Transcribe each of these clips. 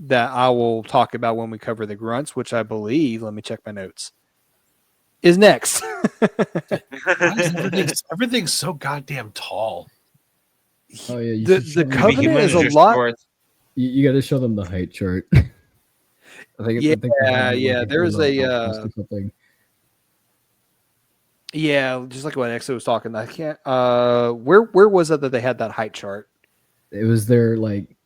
that I will talk about when we cover the grunts, which I believe, let me check my notes, is next. Everything's so goddamn tall. Oh yeah, the Covenant is a lot. Short. You got to show them the height chart. I think There's something. Yeah, just like what Exo was talking. I can't. Where was it that they had that height chart? It was their like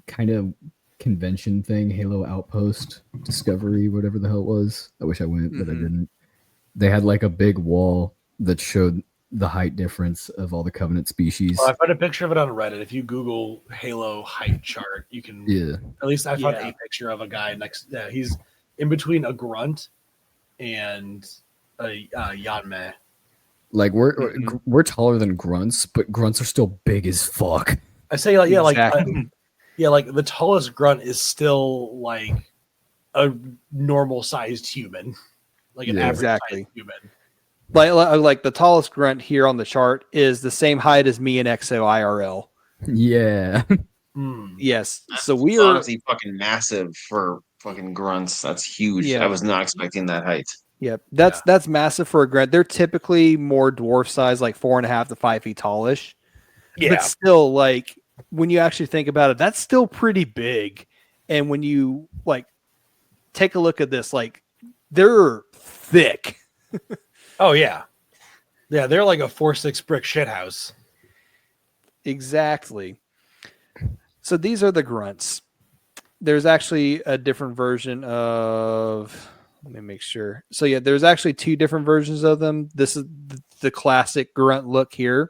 kind of convention thing, Halo Outpost Discovery, whatever the hell it was. I wish I went, but I didn't. They had like a big wall that showed the height difference of all the Covenant species. Well, I found a picture of it on Reddit. If you Google Halo height chart, you can. Yeah. At least I found a picture of a guy next. Yeah, he's in between a grunt and a Yanmei. Like we're taller than grunts, but grunts are still big as fuck. I say like like the tallest grunt is still like a normal sized human, like an average sized human. Like the tallest grunt here on the chart is the same height as me and Exo IRL. Yeah. Yes. That's so we are honestly fucking massive for fucking grunts. That's huge. Yeah. I was not expecting that height. Yep, that's massive for a grunt. They're typically more dwarf size, like 4.5 to 5 feet tallish. Yeah, but still, like when you actually think about it, that's still pretty big. And when you like take a look at this, like they're thick. Oh yeah, they're like a 4-6 brick shithouse. Exactly. So these are the grunts. There's actually a different version of. Let me make sure. So yeah, there's actually 2 different versions of them. This is the classic grunt look here,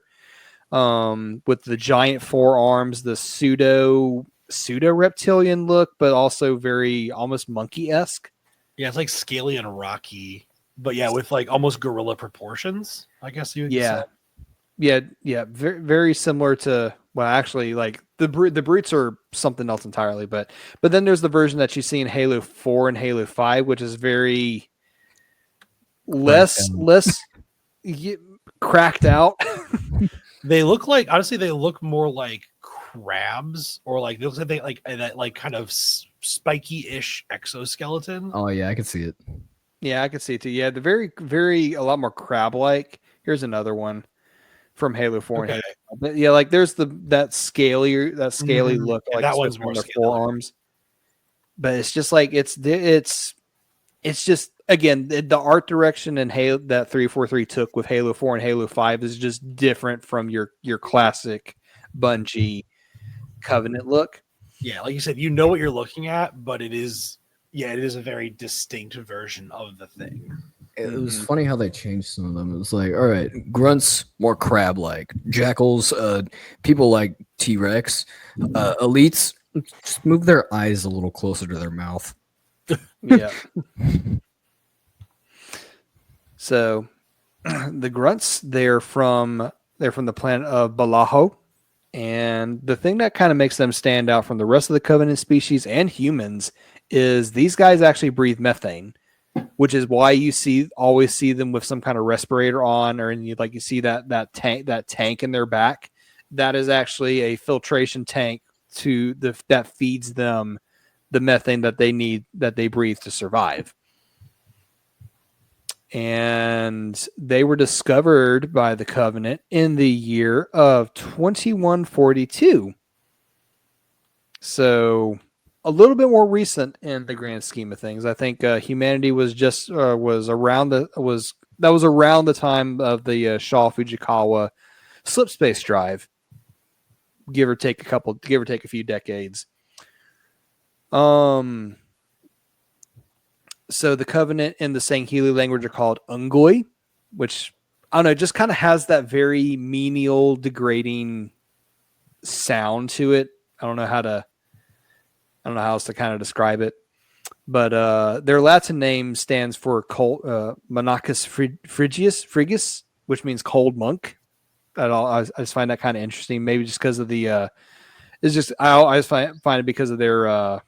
with the giant forearms, the pseudo reptilian look, but also very almost monkey-esque. Yeah, it's like scaly and rocky, but yeah, with like almost gorilla proportions. I guess you would say. Yeah, very, very similar to actually, like the brutes are something else entirely. But then there's the version that you see in Halo 4 and Halo 5, which is very less cracked out. They look like they look more like crabs, or like they look like they like that like kind of spiky-ish exoskeleton. Oh yeah, I can see it. Yeah, I can see it too. Yeah, the very, very a lot more crab-like. Here's another one from Halo 4 and Halo 5. But yeah, like there's that scaly look, like that one's more their forearms. But it's just like it's just again the art direction and Halo that 343 took with Halo 4 and Halo 5 is just different from your classic Bungie Covenant look. Yeah, like you said, you know what you're looking at, but it is a very distinct version of the thing. It was funny how they changed some of them. It was like, all right, grunts more crab-like, jackals, people like T-Rex, elites just move their eyes a little closer to their mouth. Yeah. So the grunts, they're from the planet of Balaho, and the thing that kind of makes them stand out from the rest of the Covenant species and humans is these guys actually breathe methane, which is why you always see them with some kind of respirator on, or you see that tank in their back. That is actually a filtration tank that feeds them the methane that they need, that they breathe to survive. And they were discovered by the Covenant in the year of 2142. So a little bit more recent in the grand scheme of things. I think humanity was around the time of the Shaw Fujikawa slip space drive, give or take a few decades. So the Covenant in the Sangheili language are called Ungoi, which I don't know, just kind of has that very menial, degrading sound to it. I don't know how else to kind of describe it, but their Latin name stands for Monachus Frigus, which means cold monk. I just find that kind of interesting. Maybe just because of the, it's just I just find it because of their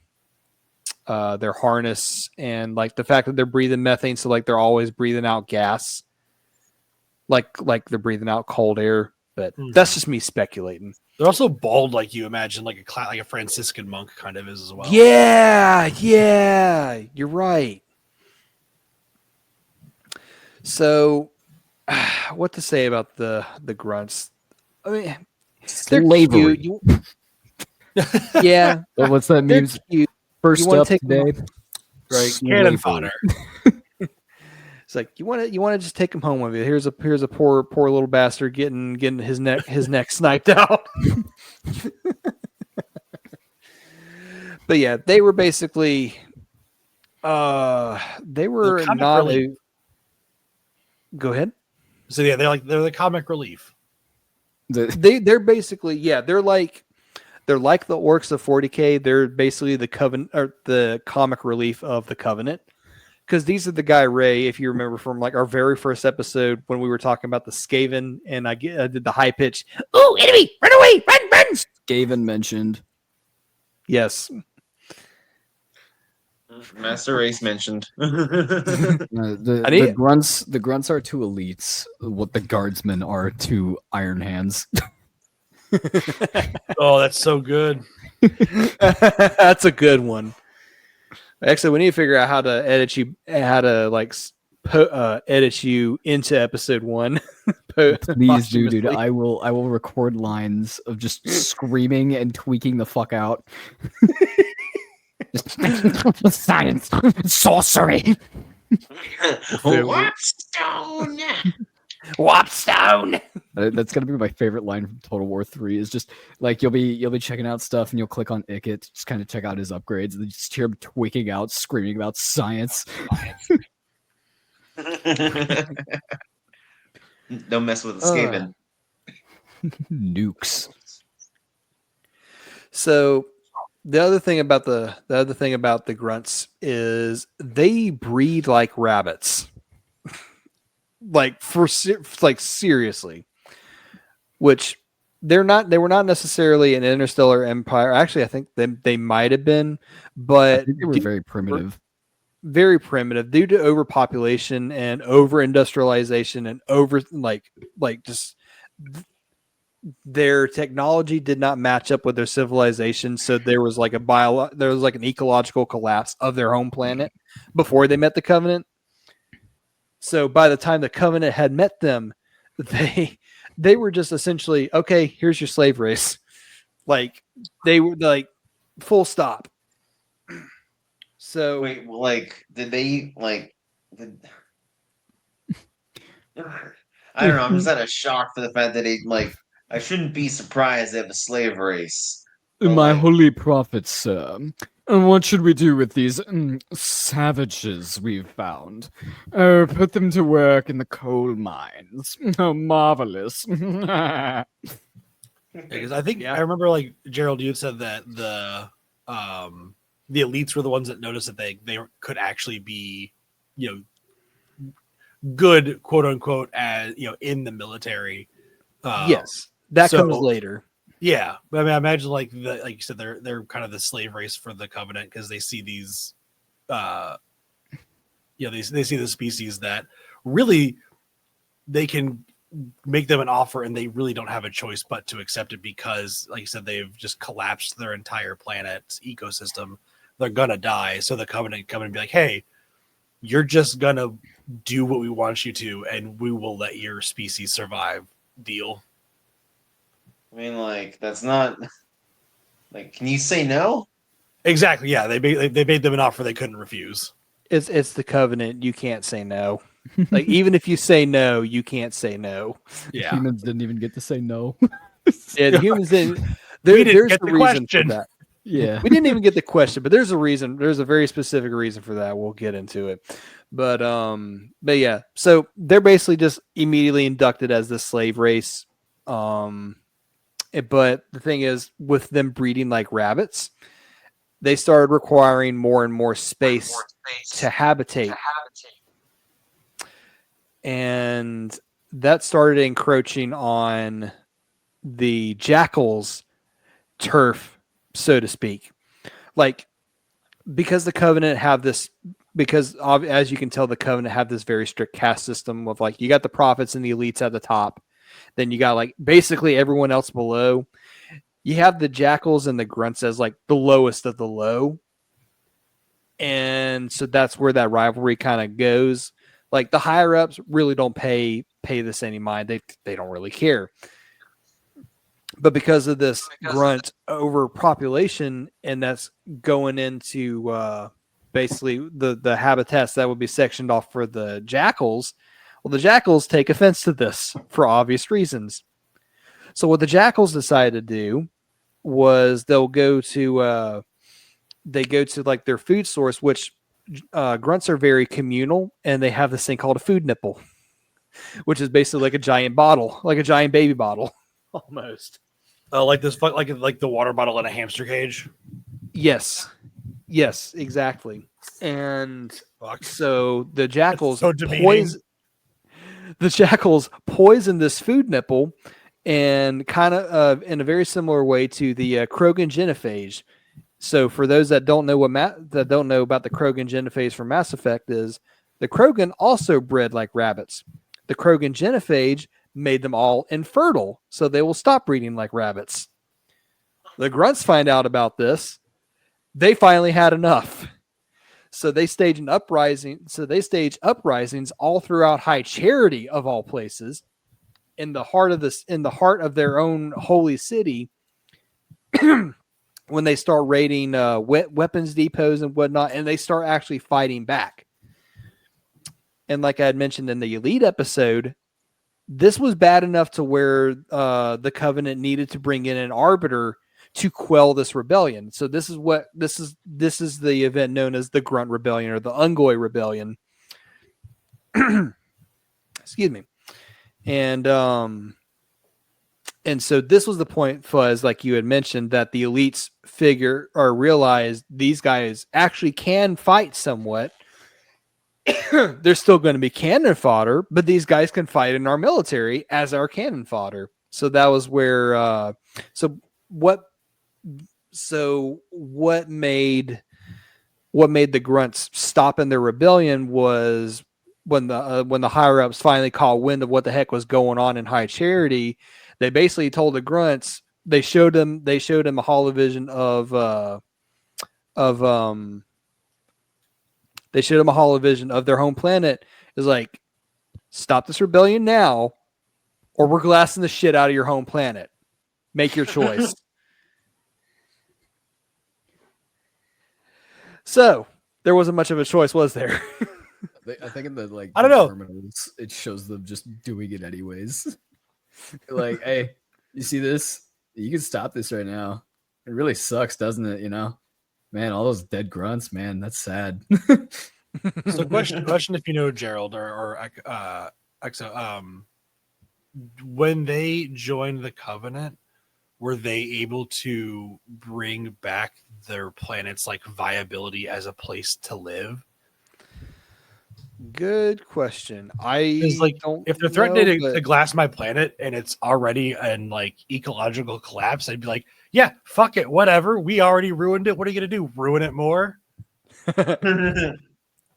harness and like the fact that they're breathing methane, so like they're always breathing out gas, like they're breathing out cold air. But that's just me speculating. They're also bald, like you imagine, like a Franciscan monk kind of is as well. Yeah, you're right. So, what to say about the grunts? I mean, Slavery. they're cute. Yeah, So what's that they're meme? cute. First wanna up take today, Right, cannon fodder. It's like you want to just take him home with you. Here's a poor little bastard getting his neck sniped out. But yeah, they were basically they were not relief. Go ahead. So yeah, they're the comic relief. They're basically they're like the orcs of 40K. They're basically the covenant or the comic relief of the Covenant. Because these are the guy Ray, if you remember from like our very first episode when we were talking about the Skaven, and I did the high pitch. Oh, enemy! Run away! Run! Skaven mentioned. Yes. Master Race mentioned. The grunts are to elites what the guardsmen are to Iron Hands. Oh, that's so good. That's a good one. Actually, we need to figure out how to edit you into episode 1. Please do, dude. I will record lines of just screaming and tweaking the fuck out. Science, sorcery. Wapstone. Wapstone. That's gonna be my favorite line from Total War 3. Is just like you'll be checking out stuff and you'll click on Ickit, just kind of check out his upgrades, and then just hear him tweaking out, screaming about science. Don't mess with the Skaven. Nukes. So the other thing about the grunts is they breed like rabbits. Seriously, which they were not necessarily an interstellar empire. Actually, I think they might have been, but I think they were very primitive. Very primitive due to overpopulation and over industrialization and their technology did not match up with their civilization. So there was like an ecological collapse of their home planet before they met the Covenant. So by the time the Covenant had met them, they were just essentially, okay, here's your slave race. Like they were like full stop. So wait, did they I don't know. I'm just at a shock for the fact that I shouldn't be surprised they have a slave race. My holy prophets, sir. And what should we do with these savages we've found? Oh, put them to work in the coal mines. Oh, marvelous. Because I think I remember, like Gerald, you said that the elites were the ones that noticed that they could actually be, good, quote unquote, as in the military. Yes, that comes later. Yeah, but I mean, I imagine like you said, they're kind of the slave race for the Covenant because they see these, they see the species that really they can make them an offer and they really don't have a choice but to accept it because, like you said, they've just collapsed their entire planet's ecosystem. They're gonna die, so the Covenant come and be like, "Hey, you're just gonna do what we want you to, and we will let your species survive." Deal. I mean, that's not can you say no? Exactly. Yeah, they made them an offer they couldn't refuse. It's the Covenant. You can't say no. Like even if you say no, you can't say no. Yeah, humans didn't even get to say no. Yeah, the humans didn't. We didn't There's get a the reason question. for that. Yeah, we didn't even get the question, but there's a reason. There's a very specific reason for that. We'll get into it. But yeah. So they're basically just immediately inducted as the slave race. But the thing is, with them breeding like rabbits, they started requiring more and more space to habitate. And that started encroaching on the jackals' turf, so to speak. Like, because the Covenant have this, because as you can tell, the Covenant have this very strict caste system of you got the prophets and the elites at the top. Then you got basically everyone else below. you have the jackals and the grunts as like the lowest of the low. And so that's where that rivalry kind of goes. Like the higher ups really don't pay this any mind. They don't really care. But because of this grunt overpopulation, and that's going into basically the habitats that would be sectioned off for the jackals. Well, the jackals take offense to this for obvious reasons. So what the jackals decided to do was they go to like their food source, which grunts are very communal, and they have this thing called a food nipple, which is basically like a giant bottle, like a giant baby bottle, almost. Like this, like the water bottle in a hamster cage. Yes, exactly. And Fuck. so the jackals So demeaning. poison this food nipple, and kind of in a very similar way to the Krogan genophage. So for those that don't know about the Krogan genophage from Mass Effect, is the Krogan also bred like rabbits. The Krogan genophage made them all infertile, so they will stop breeding like rabbits. The grunts find out about this. They finally had enough. So they stage an uprising. So they stage uprisings all throughout High Charity, of all places, in the heart of their own holy city. When they start raiding weapons depots and whatnot, and they start actually fighting back. And like I had mentioned in the Elite episode, this was bad enough to where the Covenant needed to bring in an arbiter to quell this rebellion. So this is the event known as the Grunt Rebellion or the Ungoi Rebellion. Excuse me. And so this was the point, Fuzz, like you had mentioned, that the elites figure or realize these guys actually can fight somewhat. They're still going to be cannon fodder, but these guys can fight in our military as our cannon fodder. So that was where. What made the grunts stop in their rebellion was when the higher ups finally caught wind of what the heck was going on in High Charity. They basically told the grunts. They showed them a holovision of They showed them a holovision of their home planet. Is like, stop this rebellion now, or we're glassing the shit out of your home planet. Make your choice. So there wasn't much of a choice, was there? I think in the I don't know. terminals, it shows them just doing it anyways. Like, hey, you see this? You can stop this right now. It really sucks, doesn't it? You know, man, all those dead grunts, man, that's sad. So question if you know Gerald or Exo, when they joined the Covenant, were they able to bring back their planet's like viability as a place to live? Good question. Don't if they're threatening to glass my planet and it's already in like ecological collapse, I'd be like, yeah, fuck it, whatever. We already ruined it. What are you gonna do? Ruin it more?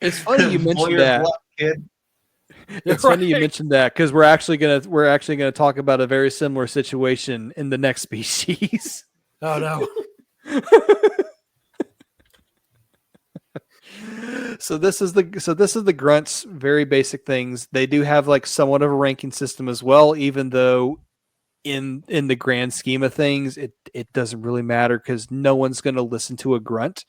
It's funny you mentioned that. Bluff, kid. It's funny you mentioned that because we're actually gonna talk about a very similar situation in the next species. Oh no. So this is the grunts, very basic things. They do have like somewhat of a ranking system as well, even though in the grand scheme of things, it doesn't really matter because no one's going to listen to a grunt.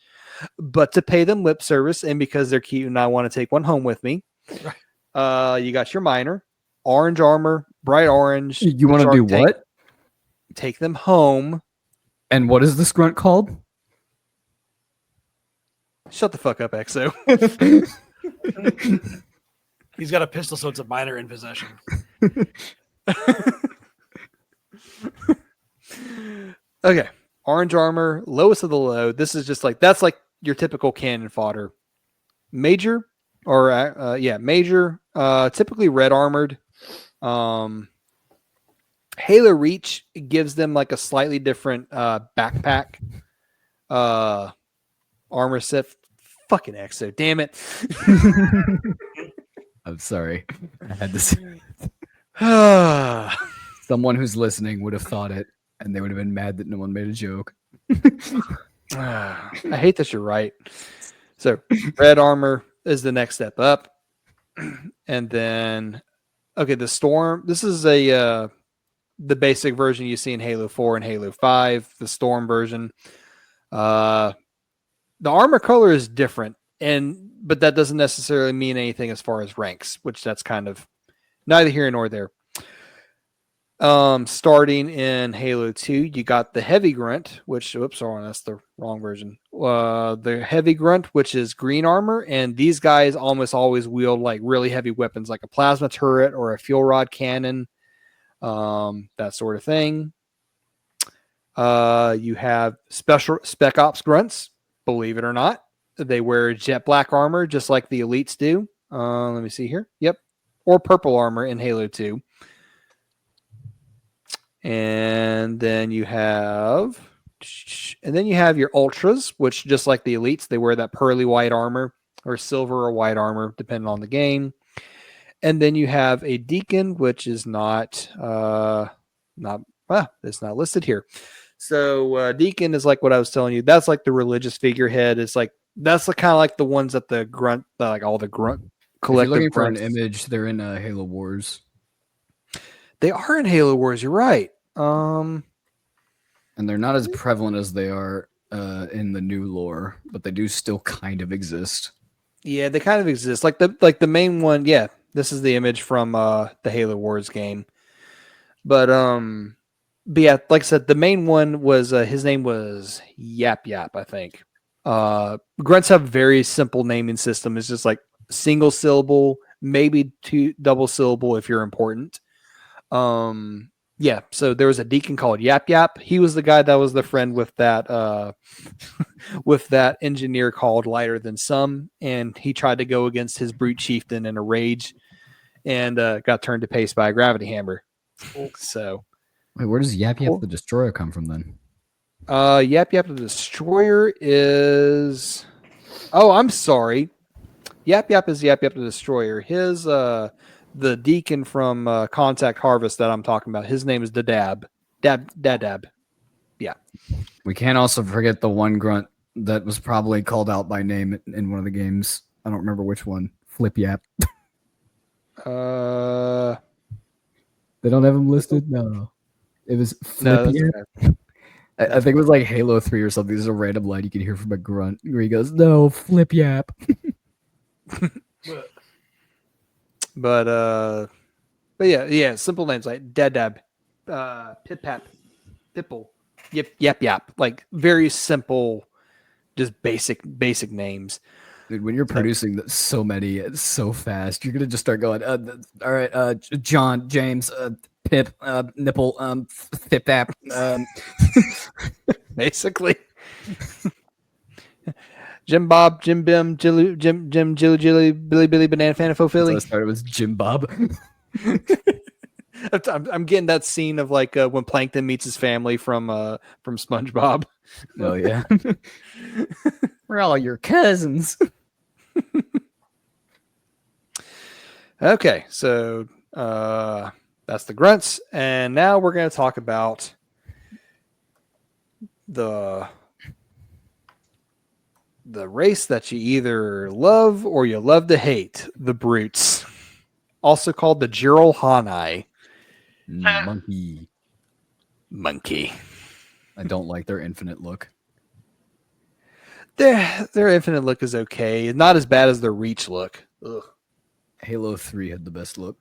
But to pay them lip service, and because they're cute and I want to take one home with me, you got your minor, orange armor, bright orange. You want to do what? Take them home. And what is this grunt called? Shut the fuck up, Exo. He's got a pistol, so it's a minor in possession. Okay. Orange armor, lowest of the low. This is just like, that's like your typical cannon fodder. Major, major, typically red armored. Halo Reach gives them like a slightly different backpack. Armor set. Fucking Exo, damn it. I'm sorry. I had to say. Someone who's listening would have thought it. And they would have been mad that no one made a joke. I hate that you're right. So red armor is the next step up. And then okay, the storm. This is a the basic version you see in Halo 4 and Halo 5, the storm version. The armor color is different, but that doesn't necessarily mean anything as far as ranks, which that's kind of neither here nor there. Starting in Halo 2, you got the heavy grunt, which sorry, that's the wrong version. The heavy grunt, which is green armor, and these guys almost always wield like really heavy weapons, like a plasma turret or a fuel rod cannon, that sort of thing. You have special spec ops grunts, believe it or not. They wear jet black armor just like the elites do. Let me see here. Yep. Or purple armor in Halo 2. And then you have your ultras, which just like the elites, they wear that pearly white armor or silver or white armor, depending on the game. And then you have a deacon, which is it's not listed here. So deacon is like what I was telling you. That's like the religious figurehead. It's like that's the kind of like the ones that the grunt, like all the grunt collective. If you're looking for an grunts. image, they're in Halo Wars. They are in Halo Wars. You're right. And they're not as prevalent as they are in the new lore, but they do still kind of exist. Yeah, they kind of exist. Like the main one. Yeah, this is the image from the Halo Wars game. But yeah, like I said, the main one was his name was Yap Yap, I think. Grunts have a very simple naming system. It's just like single syllable, maybe two double syllable if you're important. Yeah, so there was a deacon called Yap Yap. He was the guy that was the friend with that with that engineer called Lighter Than Some, and he tried to go against his brute chieftain in a rage and got turned to paste by a gravity hammer. So wait, where does Yap Yap the Destroyer come from then? Yap Yap the Destroyer is I'm sorry. Yap Yap is Yap Yap the Destroyer. His the deacon from Contact Harvest that I'm talking about, his name is Dadab. Dadab. Yeah. We can't also forget the one grunt that was probably called out by name in one of the games. I don't remember which one. Flip Yap. They They don't have him listed? No. It was Flip Yap. Okay. I think it was like Halo 3 or something. There's a random line you can hear from a grunt where he goes, "No, Flip Yap." But yeah, simple names like Dadab, Pip Pap, Pipple, Yap Yap, like very simple, just basic names. Dude, when you're producing so many so fast, you're gonna just start going, all right, John, James, Pip, Nipple, Pip Pap, Basically. Jim Bob, Jim Bim, Jim, Jilly, Billy, Banana, Fanafo, Philly. So I started with Jim Bob. I'm getting that scene of like when Plankton meets his family from SpongeBob. Oh yeah, we're all your cousins. Okay, so that's the grunts, and now we're going to talk about the race that you either love or you love to hate, the brutes, also called the Jirul Hanai. Monkey. I don't like their infinite look. Their infinite look is okay. Not as bad as their reach look. Ugh. Halo 3 had the best look.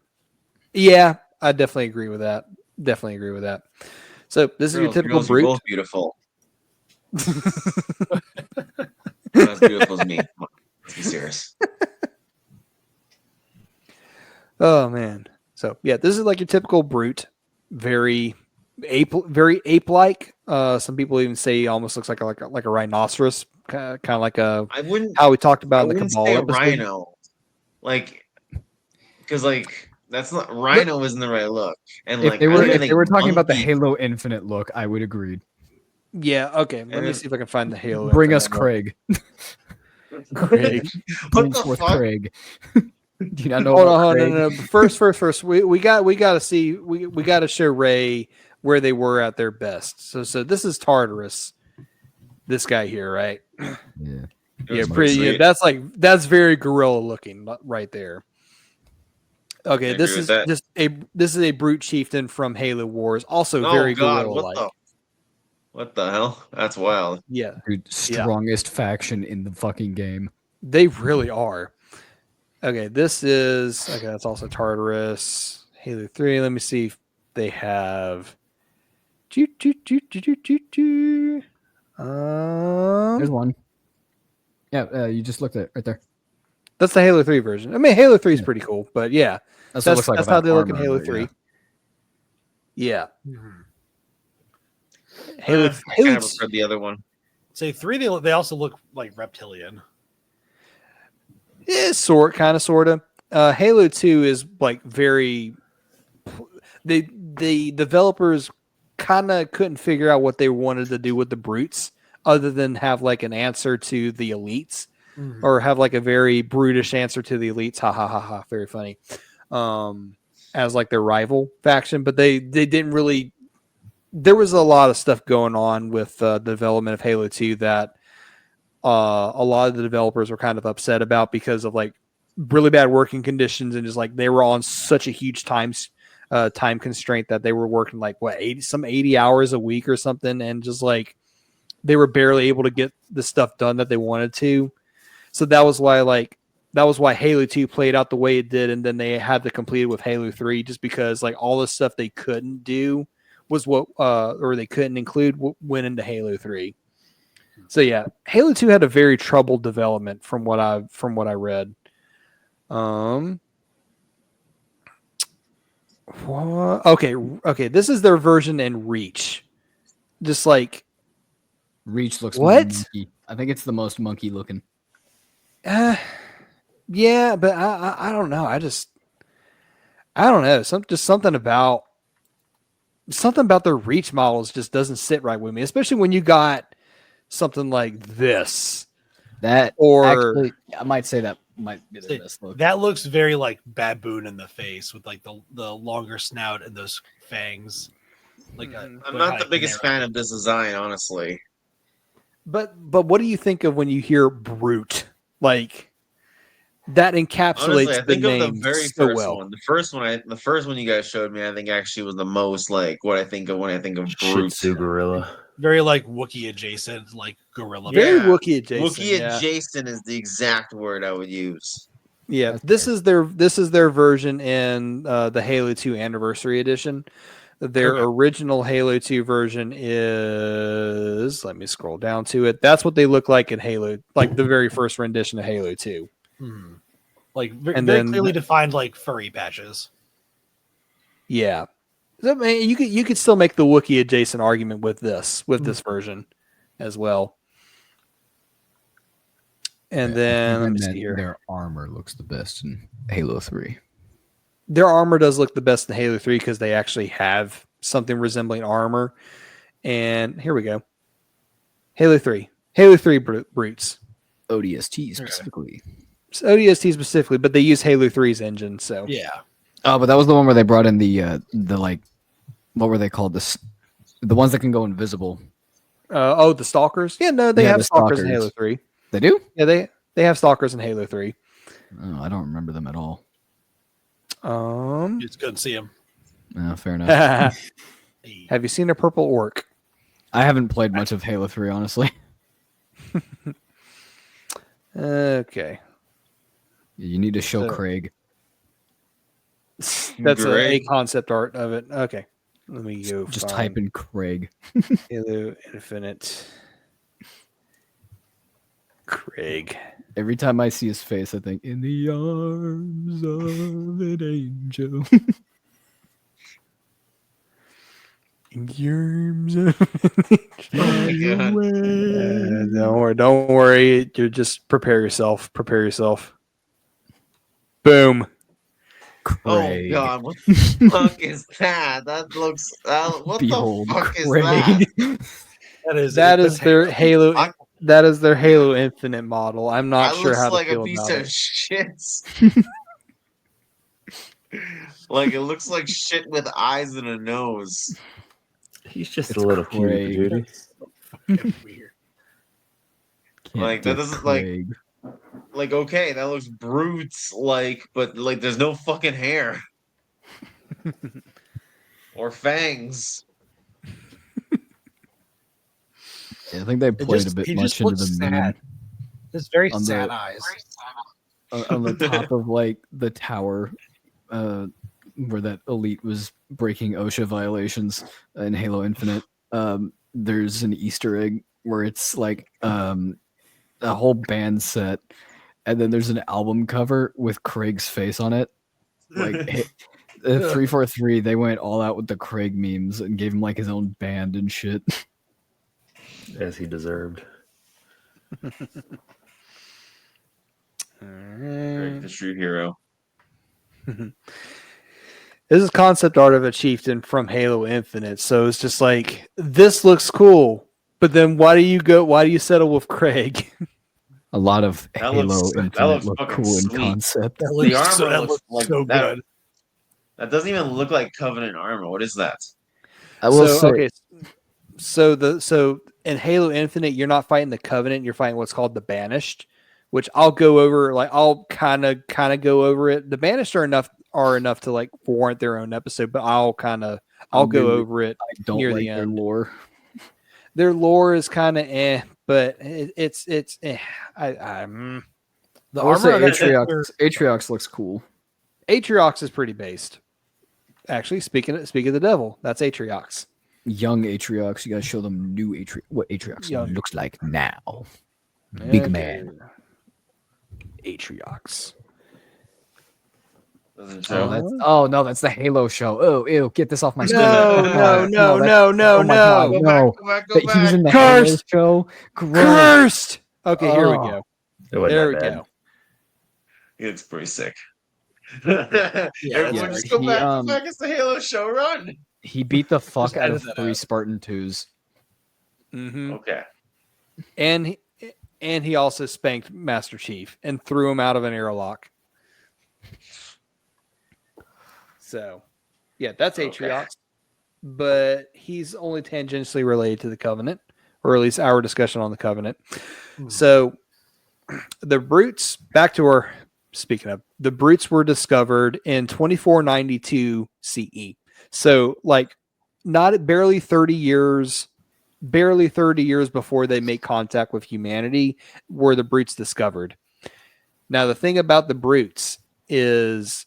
Yeah, I definitely agree with that. So this is your typical girls brute. Are both beautiful. Not as beautiful as me. Let's be serious. Oh man. So yeah, this is like your typical brute. Very ape-like. Some people even say he almost looks like a rhinoceros, kind of like a. I wouldn't. How we talked about I in the wouldn't Cabal say a episode. rhino, because that's not rhino isn't the right look. And If they were, I if think they were talking about the monkey- Halo Infinite look, I would agree. Yeah. Okay. Let me then- see if I can find the Halo. Bring us Infinite Craig. Craig. What Bring the forth fuck? Craig. Do you not know Hold about on, Craig? no. First. We got to see. We got to show Ray where they were at their best. So this is Tartarus. This guy here, right? Yeah. Yeah, That's pretty. Yeah, sweet. that's very gorilla looking right there. I Okay, agree with that. this is a brute chieftain from Halo Wars, also Oh very God, gorilla like. what the hell? That's wild. Yeah, Dude, yeah, strongest faction in the fucking game. they really are. Okay, that's also Tartarus. Halo 3. Let me see if they have. There's one. Yeah, you just looked at it right there. That's the Halo 3 version. I mean, Halo 3 is Yeah. pretty cool, but yeah, That's what it looks like that's how without they look in armor, Halo but 3. Yeah, Mhm. Halo I Halo kind of prefer the other one. Say 3, they also look like reptilian. Yeah, sort of. Halo 2 is like very. The developers kind of couldn't figure out what they wanted to do with the brutes, other than have like an answer to the elites, or have like a very brutish answer to the elites. Ha ha ha ha! Very funny. As like their rival faction, but they didn't really. There was a lot of stuff going on with the development of Halo 2 that a lot of the developers were kind of upset about because of like really bad working conditions and just like they were on such a huge time constraint that they were working like 80 hours a week or something, and just like they were barely able to get the stuff done that they wanted to. So that was why Halo 2 played out the way it did, and then they had to complete it with Halo 3 just because like all the stuff they couldn't do was what or they couldn't include went into Halo 3. So yeah, Halo 2 had a very troubled development from what I read. Okay, this is their version in Reach. Just like Reach looks what? monkey. I think it's the most monkey looking. Yeah, but I don't know. I don't know. Something about the Reach models just doesn't sit right with me, especially when you got something like this. That Or actually, I might say that might be the best look. That looks very like baboon in the face with like the longer snout and those fangs. Like Mhm. I'm not the biggest fan of this design, honestly. But what do you think of when you hear brute? Like that encapsulates Honestly, I the think of the name very so first well. one. The first one you guys showed me, I think actually was the most like what I think of when I think of Shih brute. Tzu gorilla. very like Wookiee adjacent, like gorilla. Very Yeah. Wookiee adjacent. Wookiee Yeah. adjacent is the exact word I would use. Yeah, That's fair. this is their version in the Halo 2 Anniversary Edition. Their Okay. original Halo 2 version is, let me scroll down to it. That's what they look like in Halo, like the very first rendition of Halo 2. Like And very then clearly defined like furry patches. Yeah. So, I mean, you could still make the Wookiee adjacent argument with this version as well. And then let me see here. Their armor looks the best in Halo 3. Their armor does look the best in Halo 3 because they actually have something resembling armor. And here we go. Halo 3. Halo 3 brutes. ODST specifically. It's ODST specifically, but they use Halo 3's engine, so Yeah. Oh, but that was the one where they brought in the like, what were they called? The ones that can go invisible. the stalkers? Yeah, no, they Yeah, have the stalkers in stalkers. Halo 3. They do? Yeah, they have stalkers in Halo 3. Oh, I don't remember them at all. You just couldn't see him. Fair enough. Have you seen a purple orc? I haven't played much of Halo 3, honestly. Okay. You need to show So- Craig. That's a Great. concept art of it. Okay. Let me go Just find type in Craig. Halo Infinite Craig. Every time I see his face, I think, in the arms of an angel. In your arms of Oh my God. don't worry. You just prepare yourself. Prepare yourself. Boom. Craig. Oh God, what the fuck is that? That looks. What Behold, the fuck Craig. is that? That is their Halo. I- That is their Halo Infinite model. I'm not That sure looks how to like a feel piece about of it. shit. Like it looks like shit with eyes and a nose. He's just It's a little Craig. cute dude. That's so fucking weird. Can't Like, that dick doesn't, like- Craig. Like, okay, that looks brutes, like, but like, there's no fucking hair or fangs. Yeah, I think they played a bit He much just into looks the meme sad. Just very On sad the- eyes. on the top of like the tower, where that elite was breaking OSHA violations in Halo Infinite. There's an Easter egg where it's like a whole band set, and then there's an album cover with Craig's face on it. Like 343, they went all out with the Craig memes and gave him like his own band and shit. As he deserved. Greg, the true hero. This is concept art of a chieftain from Halo Infinite, so it's just like this looks cool, but then why do you settle with Craig? A lot of That Halo looks- that Infinite looks look fucking cool in sweet. concept. That The looks, armor that looks looks like so that. good. That doesn't even look like Covenant armor. What is that? I will say, Okay, so in Halo Infinite, you're not fighting the Covenant, you're fighting what's called the Banished, which I'll go over. Like I'll kind of go over it. The Banished are enough to like warrant their own episode, but I'll go really- over it I don't near like the their end. lore. Their lore is kind of but it's eh. The I will say armor on that Atriox looks cool. Atriox is pretty based. Actually, speaking of the devil, that's Atriox. Young Atriox, you gotta show them new what Atriox Young. looks like now. Big man. Atriox. Doesn't show. No, that's the Halo show. Oh, ew, get this off my screen. No, Oh, no, that's- no, no, oh my God, no. no. Go back. That he was in the Cursed! Halo show. Gross. Cursed. Okay, here we Oh. go. It wasn't There we that bad. go. He looks pretty sick. Yeah, Everyone just go he, back. Go back. It's the Halo show. Run. He beat the fuck Just out of edit that 3 out. Spartan 2s. Hmm. Okay. And he also spanked Master Chief and threw him out of an airlock. So, yeah, that's Okay. Atriox, but he's only tangentially related to the Covenant, or at least our discussion on the Covenant. So, the brutes. Back to our speaking of the brutes were discovered in 2492 CE. So, like, barely 30 years before they make contact with humanity were the brutes discovered. Now, the thing about the brutes is,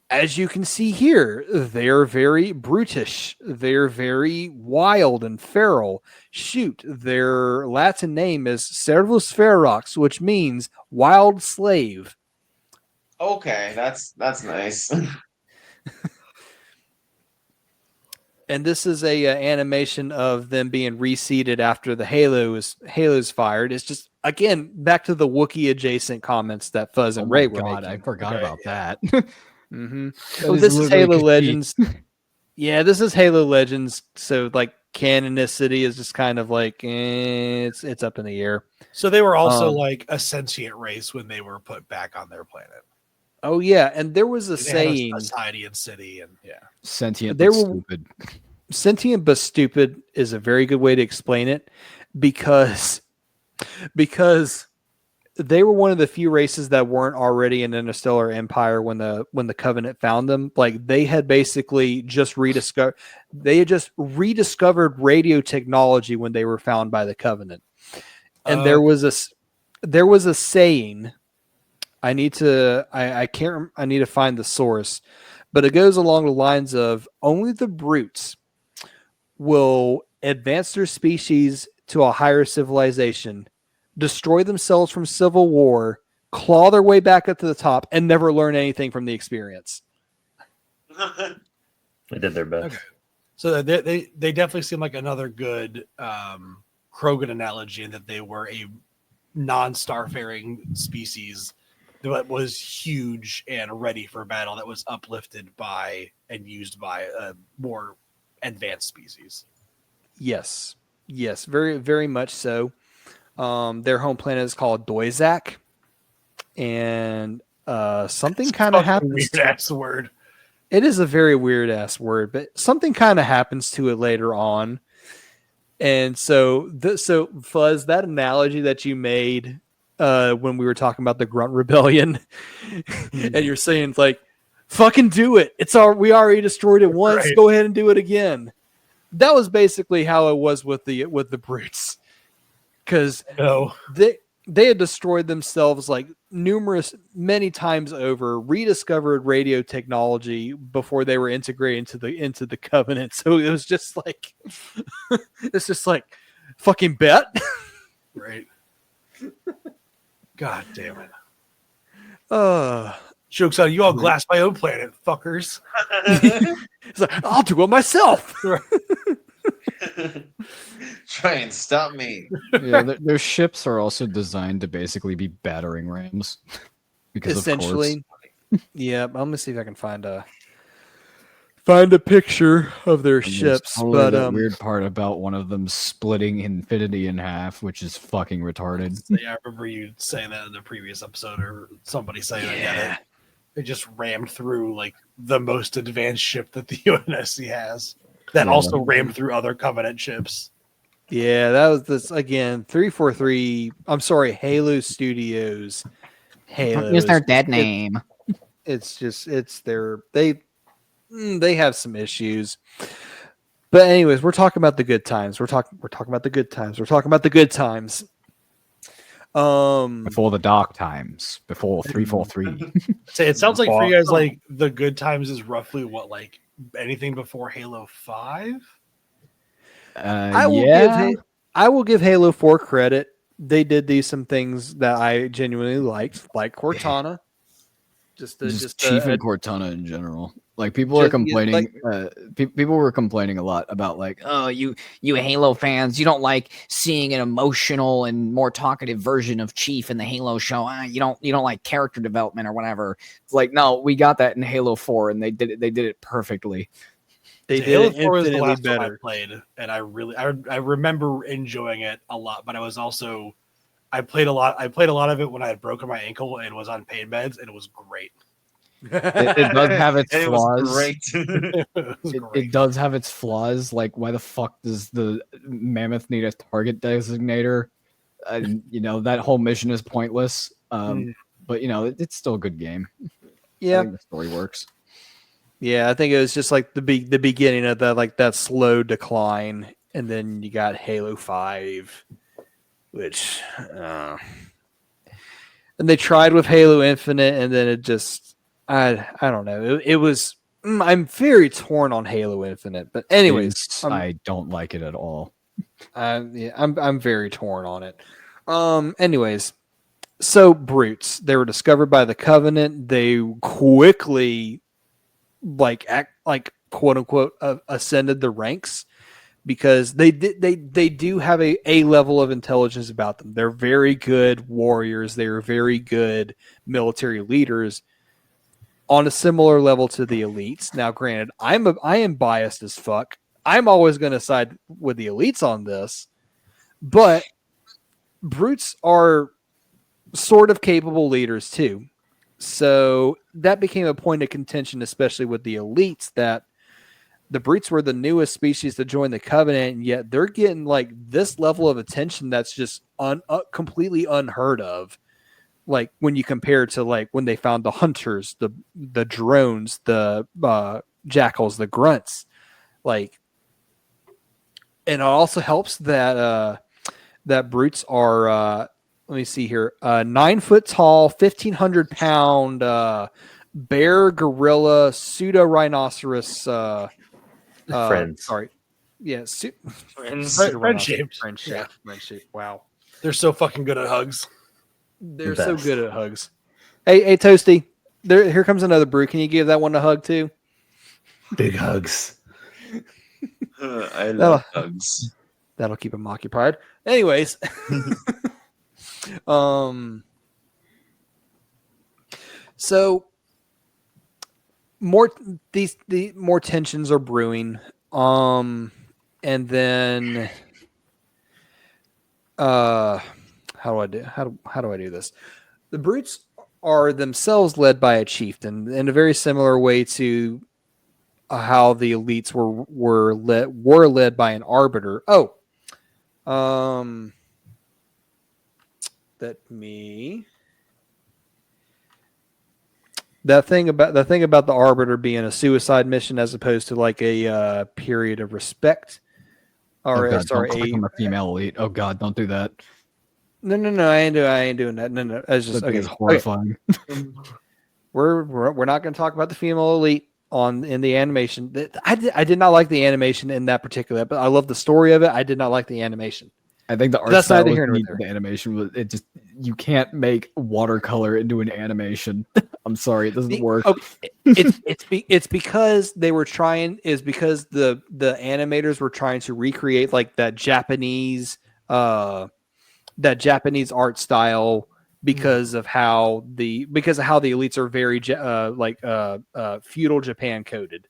as you can see here, they're very brutish. They're very wild and feral. Shoot, their Latin name is Servus Ferox, which means wild slave. Okay. That's nice. And this is a animation of them being reseated after the Halo's fired. It's just, again, back to the Wookiee adjacent comments that Fuzz and Ray were God, making. I forgot Okay, about that. Mm-hmm. That Oh, is this is literally Halo Kashyyyk. Legends. Yeah, this is Halo Legends. So like canonicity is just kind of like it's up in the air. So they were also Um, like a sentient race when they were put back on their planet. Oh yeah, and there was a They had saying, a society and city, and yeah. Sentient They but were- stupid. sentient but stupid is a very good way to explain it, because they were one of the few races that weren't already in Interstellar Empire when the Covenant found them. Like they had basically just rediscovered radio technology when they were found by the Covenant. And there was a saying. I need to find the source, but it goes along the lines of only the brutes will advance their species to a higher civilization, destroy themselves from civil war, claw their way back up to the top, and never learn anything from the experience. They did their best. Okay. So they definitely seem like another good Krogan analogy in that they were a non-starfaring species that was huge and ready for battle, that was uplifted by and used by a more advanced species. Yes, very, very much so. Their home planet is called Doizak, and something kind of happens. Weird ass word. It is a very weird ass word, but something kind of happens to it later on. And so, so Fuzz, that analogy that you made when we were talking about the Grunt Rebellion, and you're saying like, "Fucking do it! We already destroyed it once. Right. Go ahead and do it again." That was basically how it was with the brutes, because No. they had destroyed themselves like many times over, rediscovered radio technology before they were integrated into the Covenant. So it was just like it's just like fucking bet. Right. God damn it. uh Joke's on you, all glass my own planet, fuckers. it's like, I'll do it myself. Try and stop me. Yeah, their ships are also designed to basically be battering rams. Because Essentially. Yeah, I'm gonna see if I can find a picture of their ships. Totally But that weird part about one of them splitting Infinity in half, which is fucking retarded. So, yeah, I remember you saying that in the previous episode, or somebody saying that. Yeah, it just rammed through like the most advanced ship that the UNSC has. That Yeah. also rammed through other Covenant ships. yeah, that was this again. 343. I'm sorry, Halo Studios. Halo Use their is dead name. it's their they have some issues. But anyways, we're talking about the good times. We're talking about the good times. We're talking about the good times. Before the dark times, before 343. Say it sounds like for you guys, like the good times is roughly what, like anything before Halo 5? I will give Halo 4 credit. They did some things that I genuinely liked, like Cortana. Just Chief and Cortana in general. Like people Just- are complaining. People were complaining a lot about like, Oh, you Halo fans, you don't like seeing an emotional and more talkative version of Chief in the Halo show. You don't like character development or whatever. it's like no, we got that in Halo 4, and they did it perfectly. They So did Halo it 4 was the infinitely last one I better. played, and I remember enjoying it a lot. But I was also I played a lot of it when I had broken my ankle and was on pain meds, and it was great. It does have its And it was flaws. great. It was It great. does have its flaws. Like, why the fuck does the mammoth need a target designator? And that whole mission is pointless. But it's still a good game. I Yeah, think the story works. yeah. I think it was just like the beginning of that slow decline, and then you got Halo 5, which and they tried with Halo Infinite, and then it just I don't know. It was I'm very torn on Halo Infinite, but anyways, I don't like it at all. yeah, I'm very torn on it. Anyways, so brutes, they were discovered by the Covenant. They quickly quote unquote ascended the ranks because they do have a level of intelligence about them. They're very good warriors. They are very good military leaders on a similar level to the elites. Now, granted, I am biased as fuck. I'm always going to side with the elites on this, but brutes are sort of capable leaders too. So that became a point of contention, especially with the elites, that the brutes were the newest species to join the Covenant, and yet they're getting like this level of attention that's just completely unheard of. Like when you compare to like when they found the hunters, the drones, the jackals, the grunts, like, and it also helps that that brutes are let me see here, 9 foot tall, 1,500 pound bear, gorilla, pseudo rhinoceros. Friends. Sorry, yeah, Friends. Friendship. friendship. Wow. They're so fucking good at hugs. They're The so best. good at hugs. Hey, Toasty. Here comes another brew. Can you give that one a hug too? Big hugs. I love hugs. That'll keep him occupied. Anyways, so the more tensions are brewing. And then how do I do this? The brutes are themselves led by a chieftain in a very similar way to how the elites were led by an arbiter. Oh, let me. The thing about the arbiter being a suicide mission as opposed to like a period of respect, Oh or god, don't sorry, click on the female elite. Oh god, don't do that. no, I ain't doing that. No, it's just That thing okay. is horrifying. We're not going to talk about the female elite in the animation. I did not like the animation in that particular, but I love the story of it. I did not like the animation. I think the art That's style neither was here nor neat, there. the animation was it just you can't make watercolor into an animation. I'm sorry, it doesn't work. It's because they were trying because the animators were trying to recreate like that Japanese art style because of how the elites are very feudal Japan coded.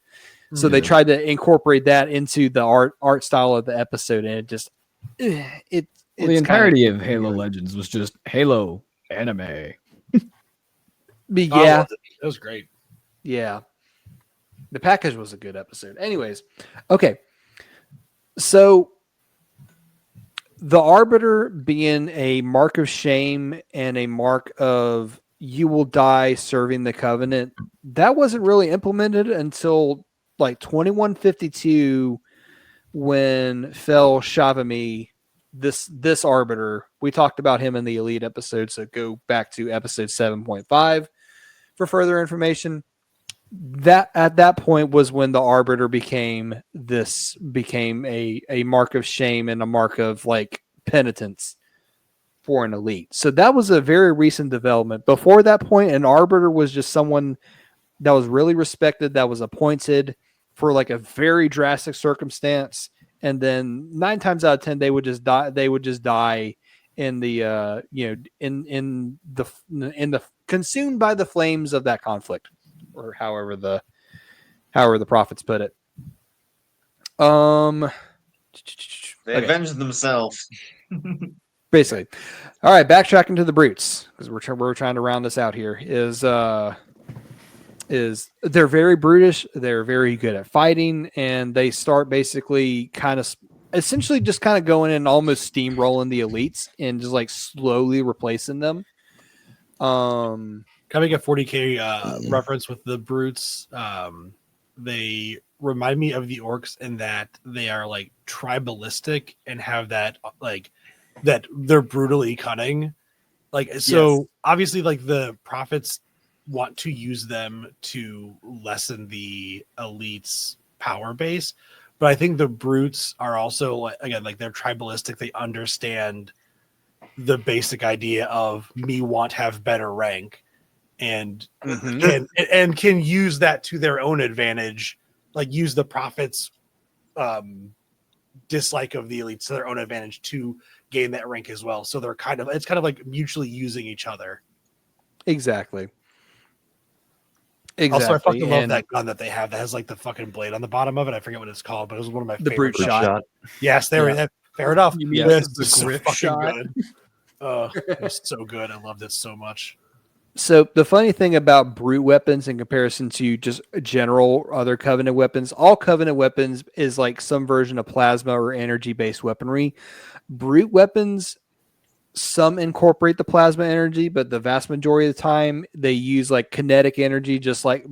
So they Yeah. tried to incorporate that into the art style of the episode, and it just it Well, the it's entirety kinda of Halo weird. Legends was just Halo anime. But I yeah, loved it. It was great. yeah. The package was a good episode. Anyways, okay. So the arbiter being a mark of shame and a mark of you will die serving the covenant, that wasn't really implemented until like 2152 when Fel Shavami, this arbiter, we talked about him in the elite episode, so go back to episode 7.5 for further information. That at that point was when the arbiter became a mark of shame and a mark of like penitence for an elite. So that was a very recent development. Before that point, an arbiter was just someone that was really respected, that was appointed for like a very drastic circumstance, and then 9 times out of 10 they would just die. They would just die in the in the consumed by the flames of that conflict, or however the prophets put it. They Okay. avenged themselves. Basically. All right, backtracking to the brutes because we're trying to round this out here. Is they're very brutish, they're very good at fighting, and they start basically essentially just kind of going in and almost steamrolling the elites and just like slowly replacing them. Can I make a 40K reference with the brutes? They remind me of the orcs in that they are like tribalistic and have that that they're brutally cunning. Like so, Yes. obviously, like the prophets want to use them to lessen the elites' power base, but I think the brutes are also like they're tribalistic. They understand the basic idea of me want have better rank and can use that to their own advantage, like use the prophets dislike of the elites to their own advantage to gain that rank as well. So it's kind of like mutually using each other. Exactly. Also, I fucking love And that gun that they have that has like the fucking blade on the bottom of it. I forget what it's called, but it was one of my The favorite brute Good shot. shot. Yes, fair enough. You mean Yes. the so grip fucking shot? good. It was so good. I loved it so much. So the funny thing about brute weapons in comparison to just general other covenant weapons, all covenant weapons is like some version of plasma or energy based weaponry. Brute weapons, some incorporate the plasma energy, but the vast majority of the time they use like kinetic energy, just like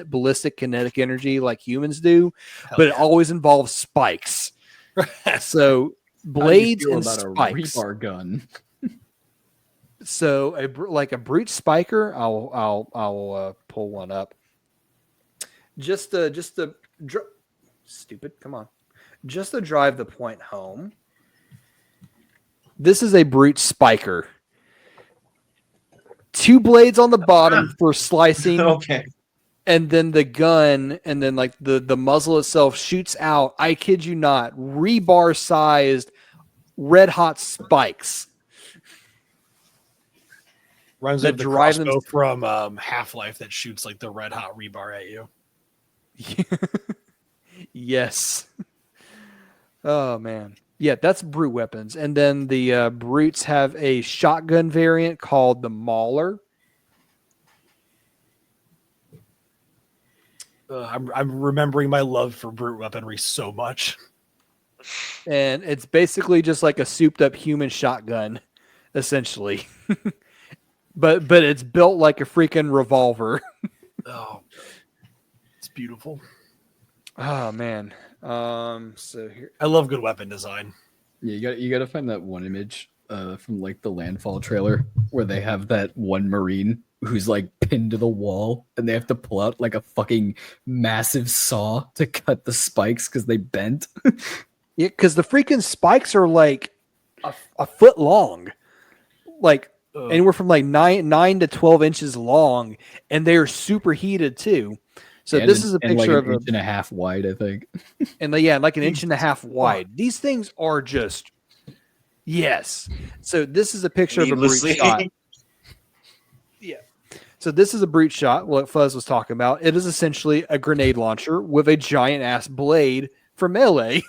ballistic kinetic energy like humans do, but it always involves spikes. So blades and spikes. a rebar gun. So like a brute spiker, I'll pull one up. Just to stupid. Come on, just to drive the point home. This is a brute spiker. 2 blades on the bottom for slicing, Okay. and then the gun, and then like the muzzle itself shoots out. I kid you not, rebar sized, red hot spikes. Runs that with the drive them- crossbow from Half-Life that shoots like the red hot rebar at you. Yes. Oh man. Yeah, that's brute weapons. And then the brutes have a shotgun variant called the Mauler. I'm remembering my love for brute weaponry so much. And it's basically just like a souped up human shotgun, essentially. but it's built like a freaking revolver. Oh, it's beautiful. Oh man. So here. I love good weapon design. Yeah, you got to find that one image from like the Landfall trailer where they have that one Marine who's like pinned to the wall and they have to pull out like a fucking massive saw to cut the spikes because they bent. Yeah, because the freaking spikes are like a foot long, like anywhere from like 9 to 12 inches long, and they are super heated too. So And this is a and like picture an of a, inch and a half wide, I think. and like, yeah, like an inch and a half wide. These things are just yes. So this is a picture of a brute Needlessly. shot. Yeah. So this is a brute shot. What Fuzz was talking about. It is essentially a grenade launcher with a giant ass blade for melee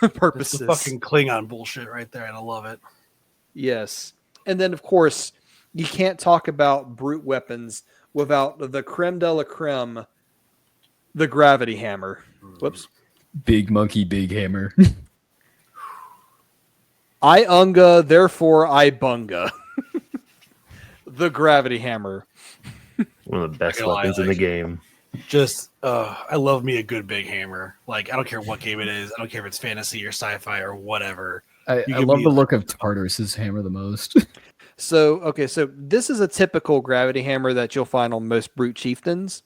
It's purposes. the fucking Klingon bullshit right there, and I love it. Yes. And then, of course, you can't talk about brute weapons without the creme de la creme, the gravity hammer. Whoops. Big monkey, big hammer. I unga, therefore I bunga. The gravity hammer. One of the best Not gonna lie, weapons in the like- game. Just, I love me a good big hammer. Like, I don't care what game it is. I don't care if it's fantasy or sci-fi or whatever. I give love me the a- look of Tartarus's hammer the most. So, okay, so this is a typical gravity hammer that you'll find on most brute chieftains.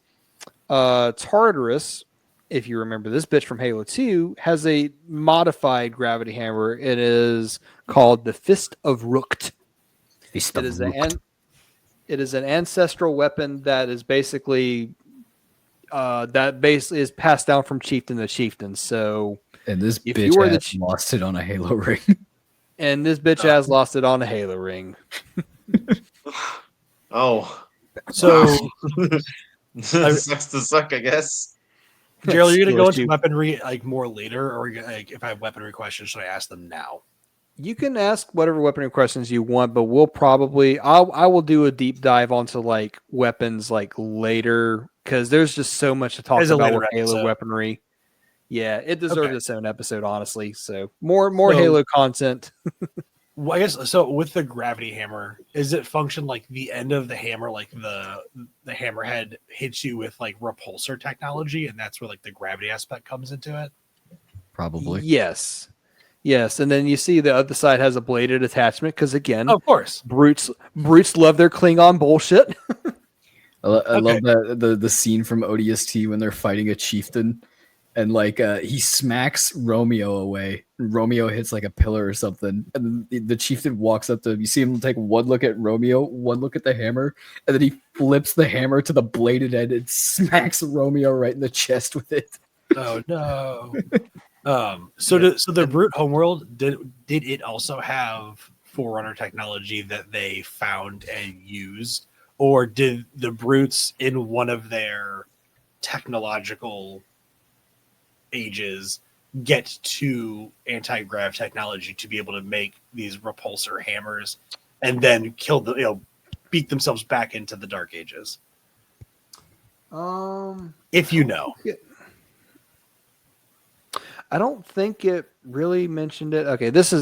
Tartarus, if you remember this bitch from Halo 2, has a modified gravity hammer. It is called the Fist of Rookt. It is an ancestral weapon that is basically is passed down from chieftain to chieftain. So, And this if bitch you are the ass lost it on a Halo ring. and this bitch has lost it on a Halo ring. Oh, So, sucks to suck, I guess. Gerald, you're gonna go Skills into you- weaponry like more later, or like if I have weaponry questions, should I ask them now? You can ask whatever weaponry questions you want, but we'll probably I will do a deep dive onto like weapons like later because there's just so much to talk There's a about later with Halo episode. weaponry. Yeah, it deserves Okay. its own episode, honestly. So more So- Halo content. Well, I guess so. With the gravity hammer, is it function like the end of the hammer, like the hammerhead hits you with like repulsor technology, and that's where like the gravity aspect comes into it? Probably. Yes, and then you see the other side has a bladed attachment because again, Of course. brutes love their Klingon bullshit. I love that the scene from ODST when they're fighting a chieftain, and like he smacks Romeo away. Romeo hits like a pillar or something, and then the chieftain walks up to him. You see him take one look at Romeo, one look at the hammer, and then he flips the hammer to the bladed end and smacks Romeo right in the chest with it. Oh no. So the brute homeworld did it also have Forerunner technology that they found and used, or did the brutes in one of their technological ages get to anti-grav technology to be able to make these repulsor hammers and then kill beat themselves back into the dark ages? If you know. I don't think it really mentioned it. Okay, this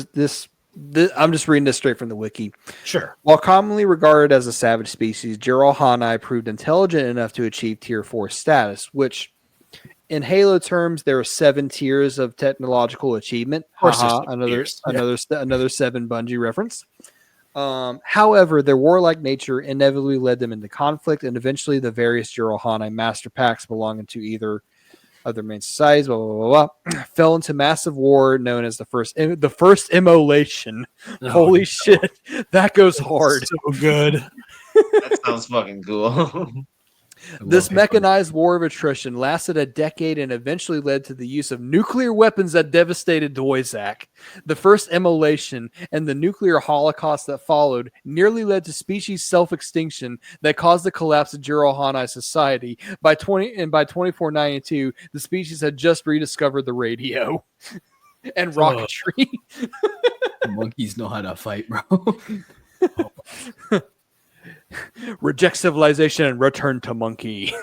I'm just reading this straight from the wiki. Sure. While commonly regarded as a savage species, Jiralhanae proved intelligent enough to achieve Tier 4 status, which in Halo terms, there are 7 tiers of technological achievement. course there's Haha, 7 tiers. another 7 Bungie reference. However, their warlike nature inevitably led them into conflict, and eventually the various Jiralhanae master packs belonging to either of their main societies, fell into massive war known as the first immolation. Oh, Holy no. shit, that goes hard. So good. That sounds fucking cool. This mechanized war of attrition lasted a decade and eventually led to the use of nuclear weapons that devastated Doizak. The first immolation and the nuclear holocaust that followed nearly led to species self-extinction that caused the collapse of Jiralhanae society. By 2492, the species had just rediscovered the radio and rocketry. Monkeys know how to fight, bro. Reject civilization and return to monkey.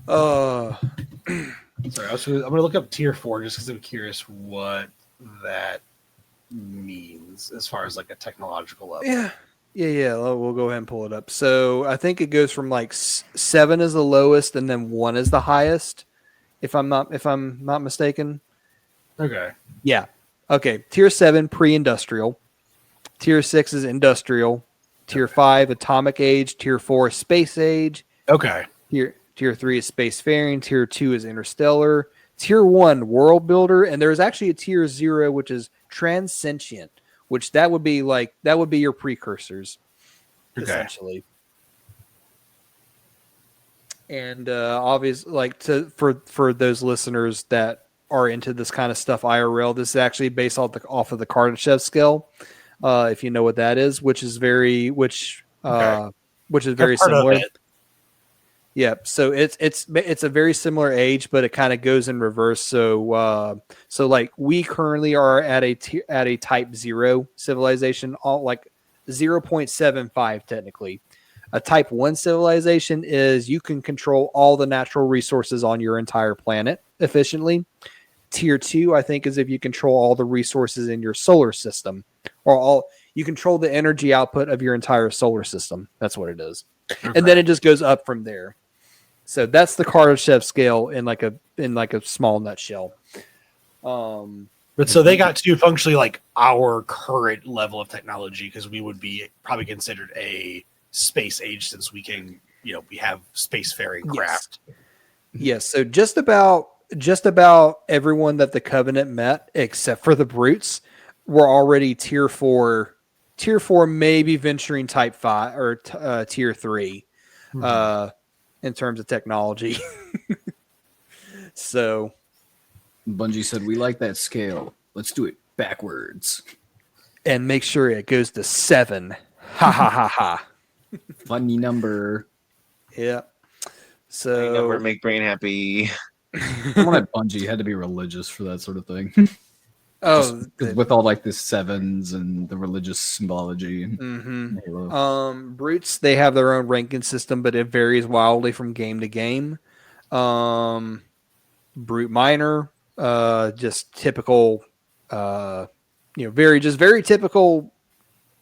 Uh, Sorry, I'm going to look up tier 4 just because I'm curious what that means as far as like a technological level. yeah. We'll go ahead and pull it up. So I think it goes from like 7 is the lowest, and then 1 is the highest. If I'm not mistaken. Okay. Yeah. Okay. Tier 7, pre-industrial. Tier 6 is industrial. Tier 5, atomic age. Tier 4, space age. Okay. Tier 3 is spacefaring. Tier 2 is interstellar. Tier 1, world builder. And there's actually a tier 0, which is transcendent, which that would be your precursors, essentially. And obviously, like for those listeners that are into this kind of stuff IRL, this is actually based off of the Kardashev scale, if you know what that is, which is very similar. Yeah, so it's a very similar age, but it kind of goes in reverse. So like we currently are at a type 0 civilization, all like 0.75 technically. A type 1 civilization is you can control all the natural resources on your entire planet efficiently. Tier 2, I think, is if you control all the resources in your solar system, or you control the energy output of your entire solar system. That's what it is. Okay. And then it just goes up from there. So that's the Kardashev scale in like a small nutshell. But so they got to functionally like our current level of technology because we would be probably considered a space age since we can, we have spacefaring craft. Yes. So just about everyone that the Covenant met, except for the brutes, were already tier 4, maybe venturing type 5 or tier 3. In terms of technology. So Bungie said, we like that scale. Let's do it backwards. And make sure it goes to 7. Ha ha ha ha. Funny number. Yeah. So Funny number, make brain happy. Someone at Bungie had to be religious for that sort of thing. With all like the 7s and the religious symbology. Brutes, they have their own ranking system, but it varies wildly from game to game. Brute minor, just typical, very typical,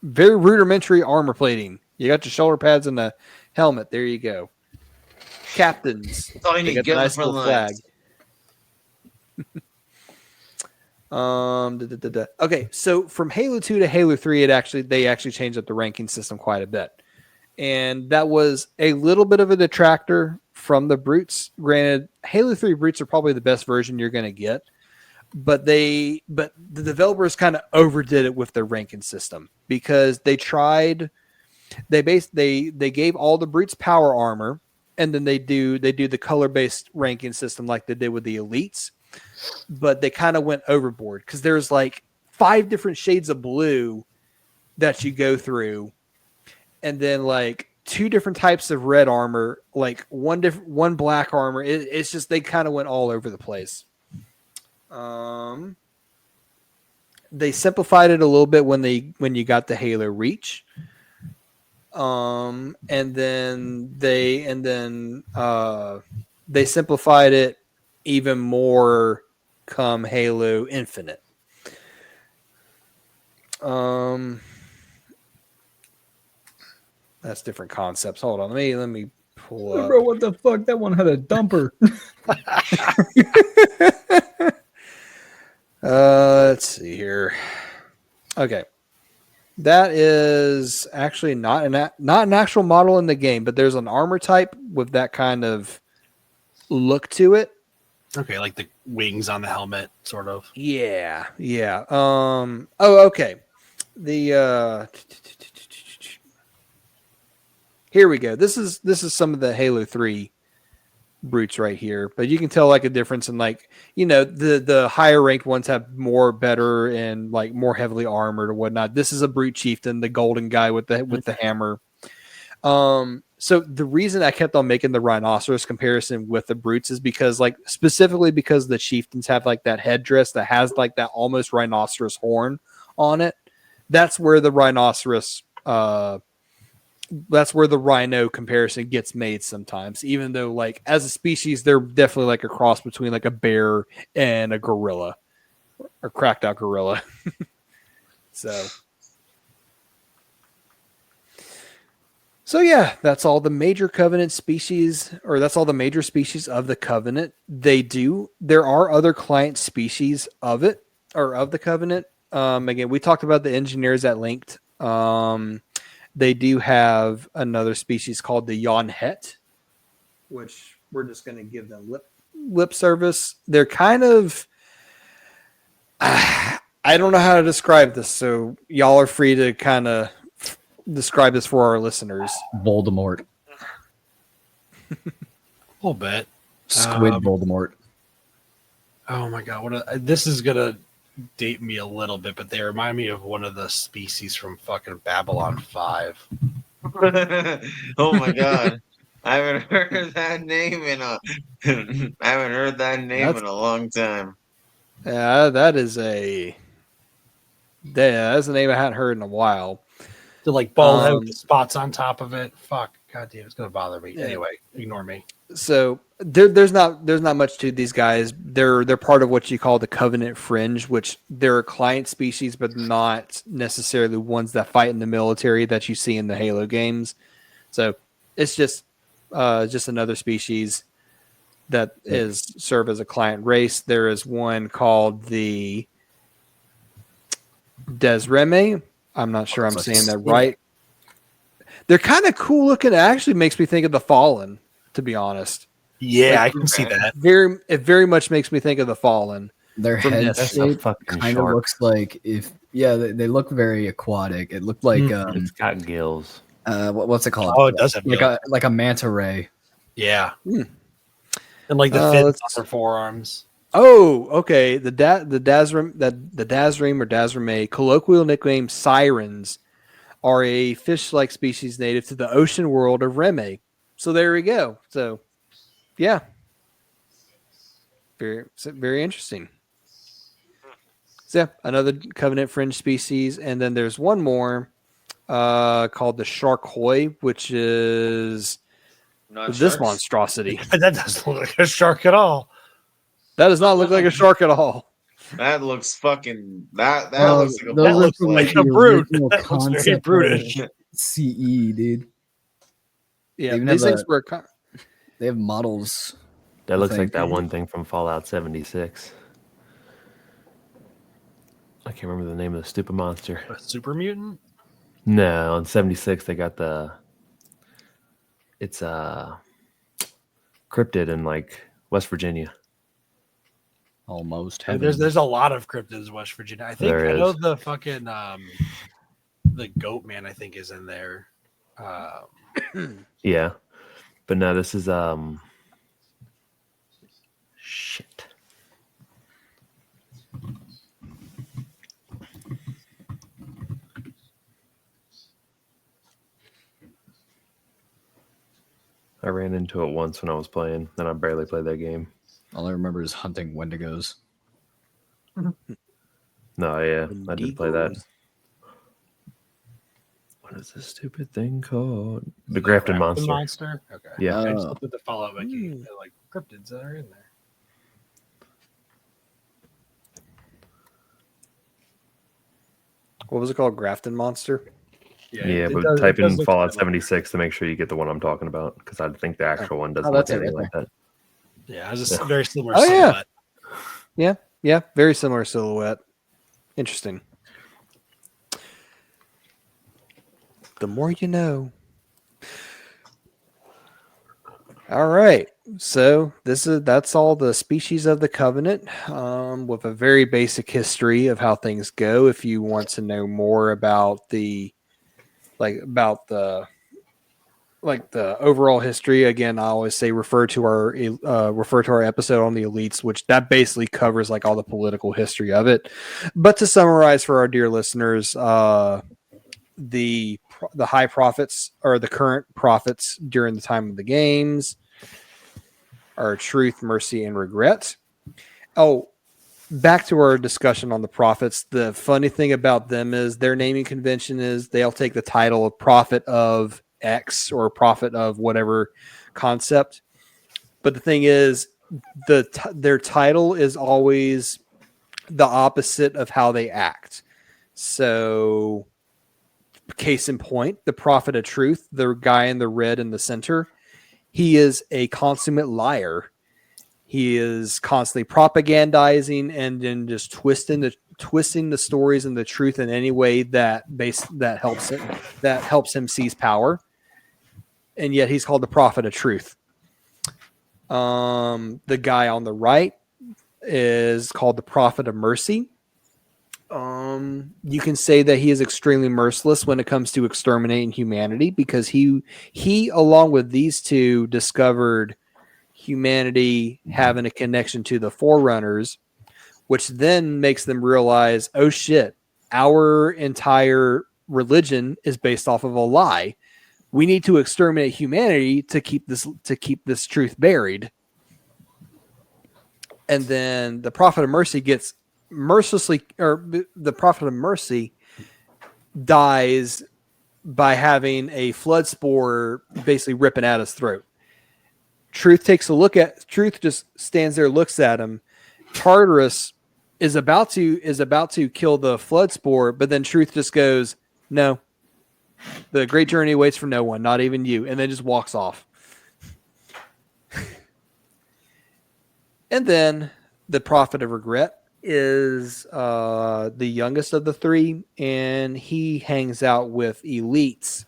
very rudimentary armor plating. You got your shoulder pads and the helmet. There you go. Captains, they got the nice little flag. Okay, so from Halo 2 to Halo 3, they actually changed up the ranking system quite a bit. And that was a little bit of a detractor from the brutes. Granted, Halo 3 brutes are probably the best version you're going to get, but the developers kind of overdid it with their ranking system because they gave all the brutes power armor, and then they do the color-based ranking system like they did with the elites. But they kind of went overboard because there's like 5 different shades of blue that you go through, and then like 2 different types of red armor, like one black armor. It's just they kind of went all over the place. They simplified it a little bit when you got the Halo Reach, and then they simplified it even more come Halo Infinite. That's different concepts. Hold on, let me pull up. Bro, what the fuck? That one had a dumper. Let's see here. Okay, that is actually not an actual model in the game, but there's an armor type with that kind of look to it. Okay, like the wings on the helmet, sort of. Yeah. Okay. Here we go. This is some of the Halo 3 brutes right here, but you can tell like a difference in like, the higher ranked ones have better and like more heavily armored or whatnot. This is a brute chieftain, the golden guy with the hammer. So the reason I kept on making the rhinoceros comparison with the brutes is because specifically because the chieftains have like that headdress that has like that almost rhinoceros horn on it. That's where the rhinoceros that's where the rhino comparison gets made sometimes, even though like as a species, they're definitely like a cross between like a bear and a gorilla or cracked out gorilla. So yeah, that's all the major covenant species, or that's all the major species of the covenant. There are other client species of it, or of the covenant. Again, we talked about the engineers at linked. They do have another species called the Yonhet, which we're just going to give them lip service. They're kind of, I don't know how to describe this, so y'all are free to kind of describe this for our listeners. Voldemort. A little bit. Squid Voldemort. Oh my god, this is gonna date me a little bit, but they remind me of one of the species from fucking Babylon 5. Oh my god. I haven't heard that name in a I haven't heard that name in a long time. Yeah, that's a name I hadn't heard in a while. The like bald head with the spots on top of it. Fuck, god damn, it's gonna bother me. Yeah. Anyway, ignore me. So there's not much to these guys. They're part of what you call the Covenant Fringe, which they're client species, but not necessarily ones that fight in the military that you see in the Halo games. So it's just another species that is serve as a client race. There is one called the Desreme. I'm not sure I'm saying that right. They're kind of cool looking. It actually makes me think of the Fallen, to be honest. Yeah, I can see that. It very much makes me think of the Fallen. Their From head this. shape fucking kind of shark. looks like they look very aquatic. It looked like It's got gills. what's it called? Oh, it does have like a manta ray. Yeah. Hmm. And like the fins on their forearms. Oh, okay. The Dazrim or Dazrame, colloquial nickname sirens, are a fish-like species native to the ocean world of Reme. So there we go. So, yeah, very interesting. So yeah, another Covenant Fringe species, and then there's one more called the Sharkoi, which is Not this sharks? monstrosity. That doesn't look like a shark at all. That does not look like a shark at all. That looks fucking that Oh, looks like a those are looks from like like a the brood. original That looks very concept brutish. of CE, dude. Yeah, Even these have things were. They have models. That looks think. like that one thing from Fallout 76. I can't remember the name of the stupid monster. A super mutant? No, on 76 they got it's cryptid in like West Virginia. Almost And heaven. there's a lot of cryptids in West Virginia. I think There I know is. the fucking the goat man I think is in there. Yeah. But no, this is shit. I ran into it once when I was playing, and I barely played that game. All I remember is hunting Wendigos. No, yeah, I did play that. Wendigos. What is this stupid thing called? The Grafton Monster. Okay. Yeah. I just Oh. looked at the Fallout wiki. They're like cryptids that are in there. What was it called? Grafton Monster? Yeah, it but does- type it does in look Fallout kind of like- 76 to make sure you get the one I'm talking about, because I think the actual one doesn't Oh, look that's it anything right like that. Yeah, it's just very similar. Oh, yeah. silhouette. Yeah, very similar silhouette. Interesting. The more you know. All right. So that's all the species of the covenant, with a very basic history of how things go. If you want to know more about the overall history, again, I always say refer to our episode on the elites, which that basically covers like all the political history of it. But to summarize for our dear listeners, the high prophets, or the current prophets during the time of the games, are truth, mercy, and regret. Oh, back to our discussion on the prophets. The funny thing about them is their naming convention is they'll take the title of prophet of X or a prophet of whatever concept. But the thing is, their title is always the opposite of how they act. So, case in point, the prophet of truth, the guy in the red in the center, he is a consummate liar. He is constantly propagandizing and then just twisting the stories and the truth in any way that helps him seize power. And yet he's called the prophet of truth. The guy on the right is called the prophet of mercy. You can say that he is extremely merciless when it comes to exterminating humanity, because he along with these two discovered humanity having a connection to the Forerunners, which then makes them realize, oh shit, our entire religion is based off of a lie. We need to exterminate humanity to keep this truth buried. And then the prophet of mercy gets the prophet of mercy dies by having a flood spore basically ripping out his throat. Truth just stands there, looks at him. Tartarus is about to kill the flood spore, but then Truth just goes, no, the great journey waits for no one, not even you, and then just walks off. And then the prophet of regret is the youngest of the three, and he hangs out with elites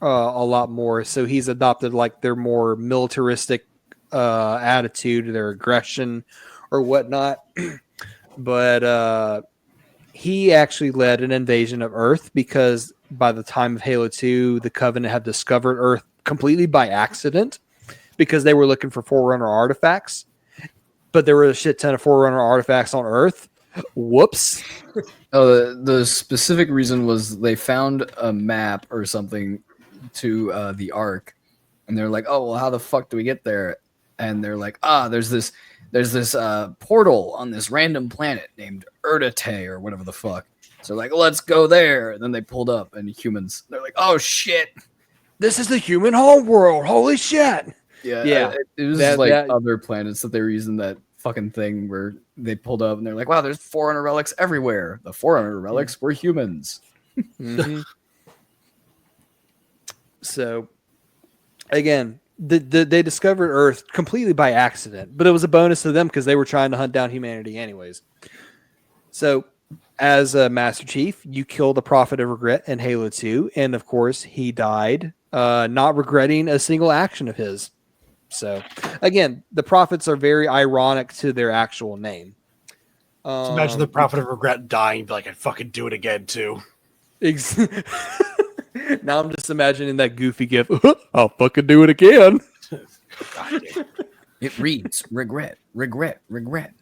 a lot more. So he's adopted like their more militaristic attitude, their aggression or whatnot. But he actually led an invasion of Earth, because by the time of Halo 2, the Covenant had discovered Earth completely by accident, because they were looking for Forerunner artifacts. But there were a shit ton of Forerunner artifacts on Earth. Whoops. Oh, the specific reason was they found a map or something to the Ark, and they're like, "Oh, well, how the fuck do we get there?" And they're like, there's this portal on this random planet named Erdate or whatever the fuck." So like, let's go there. And then they pulled up, and humans, they're like, "Oh shit, this is the human home world. Holy shit." Yeah. It was other planets that they were using that fucking thing where they pulled up, and they're like, "Wow, there's Forerunner relics everywhere." The Forerunner relics were humans. Mm-hmm. So, again, they discovered Earth completely by accident, but it was a bonus to them because they were trying to hunt down humanity anyways. So, as a Master Chief, you kill the Prophet of Regret in Halo 2, and of course, he died not regretting a single action of his. So, again, the prophets are very ironic to their actual name. So imagine the prophet of regret dying, be like, I'd fucking do it again too. Now I'm just imagining that goofy gif. I'll fucking do it again. It reads regret, regret, regret.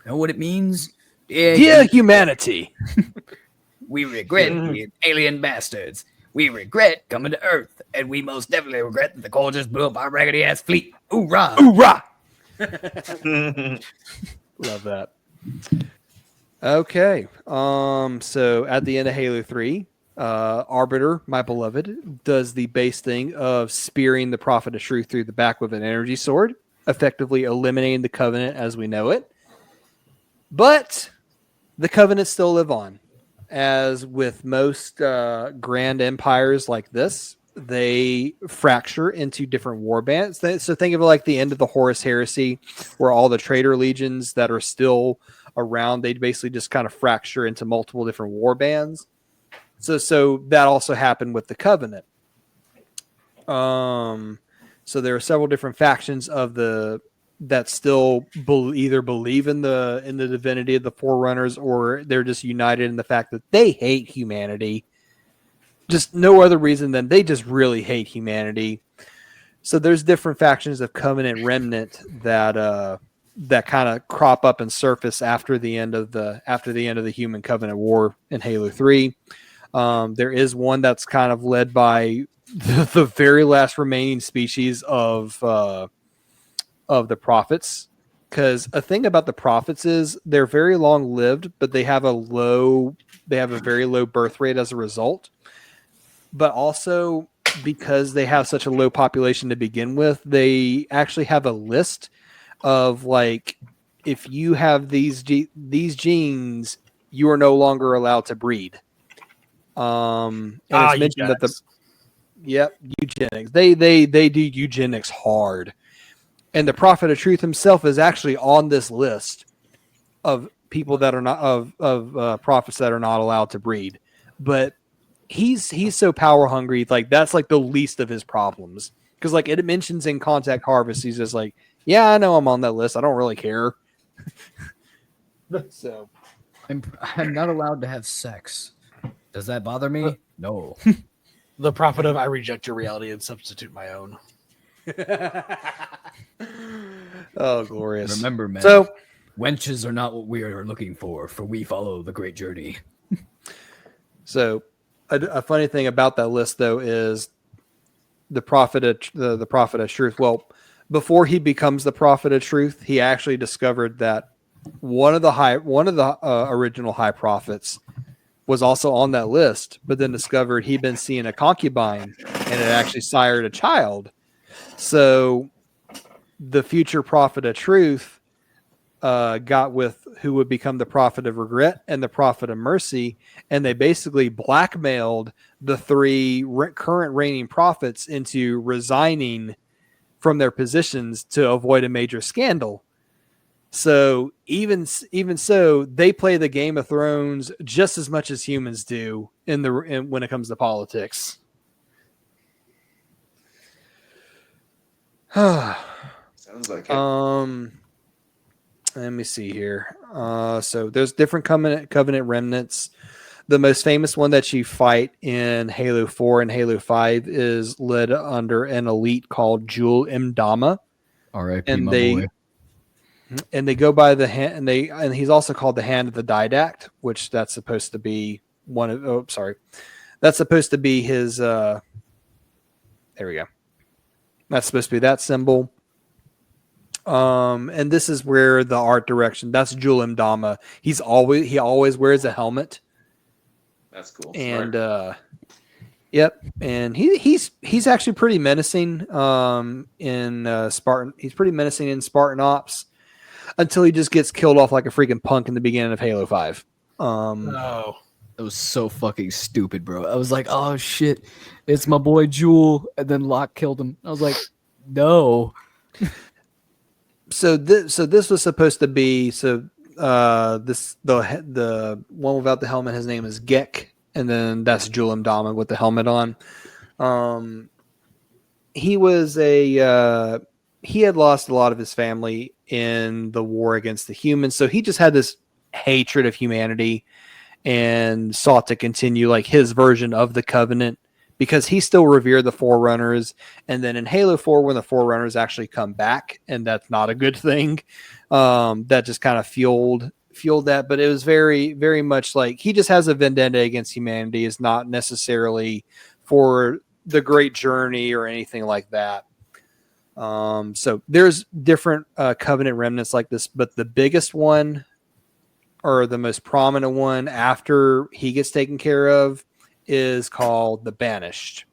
Know what it means? Dear humanity. We regret being alien bastards. We regret coming to Earth, and we most definitely regret that the core just blew up our raggedy ass fleet. Hoorah! Hoorah! Love that. Okay. So at the end of Halo 3, Arbiter, my beloved, does the base thing of spearing the Prophet of Truth through the back with an energy sword, effectively eliminating the Covenant as we know it. But the Covenant still live on. As with most grand empires like this, they fracture into different war bands. So think of it like the end of the Horus Heresy, where all the traitor legions that are still around, they basically just kind of fracture into multiple different war bands. So that also happened with the Covenant. So there are several different factions of that still either believe in the divinity of the Forerunners, or they're just united in the fact that they hate humanity. Just no other reason than they just really hate humanity. So there's different factions of Covenant Remnant that kind of crop up and surface after the end of the Human Covenant War in Halo 3. There is one that's kind of led by the very last remaining species of the prophets, because a thing about the prophets is they're very long lived, but they have a very low birth rate as a result. But also because they have such a low population to begin with, they actually have a list of like, if you have these genes, you are no longer allowed to breed. And it's mentioned that eugenics. They do eugenics hard, and the Prophet of Truth himself is actually on this list of people that are not of prophets that are not allowed to breed. But he's so power hungry, like that's like the least of his problems, because like it mentions in Contact Harvest, he's just like, yeah, I know I'm on that list, I don't really care. So I'm not allowed to have sex. Does that bother me? No. The prophet of I reject your reality and substitute my own. oh, glorious. Remember, man, So wenches are not what we are looking for we follow the great journey. So, a funny thing about that list, though, is the prophet of the prophet of truth. Well, before he becomes the prophet of truth, he actually discovered that one of the original high prophets was also on that list, but then discovered he'd been seeing a concubine and it actually sired a child. So, the future prophet of truth got with who would become the prophet of regret and the prophet of mercy, and they basically blackmailed the three current reigning prophets into resigning from their positions to avoid a major scandal. So even so, they play the Game of Thrones just as much as humans do when it comes to politics. Sounds like it. Let me see here. So there's different covenant remnants. The most famous one that you fight in Halo 4 and Halo 5 is led under an elite called Jul Imdama. R.I.P. And my they boy. and they go by the hand, and he's also called the Hand of the Didact, which that's supposed to be that's supposed to be his there we go. That's supposed to be that symbol. And this is where the art direction, that's Jul Imdama. He always wears a helmet. That's cool. And Smart. yep, and he's actually pretty menacing in Spartan. He's pretty menacing in Spartan Ops until he just gets killed off like a freaking punk in the beginning of Halo 5. Oh, It was so fucking stupid, bro. I was like, oh shit, it's my boy Jewel, and then Locke killed him. I was like, no. So this was supposed to be the one without the helmet. His name is Gek, and then that's Jul Imdama with the helmet on. He had lost a lot of his family in the war against the humans, so he just had this hatred of humanity and sought to continue like his version of the Covenant, because he still revered the Forerunners. And then in Halo 4, when the Forerunners actually come back, and that's not a good thing, that just kind of fueled that. But it was very, very much like he just has a vendetta against humanity. It's not necessarily for the great journey or anything like that. So there's different Covenant remnants like this, but the biggest one, or the most prominent one after he gets taken care of, is called the Banished.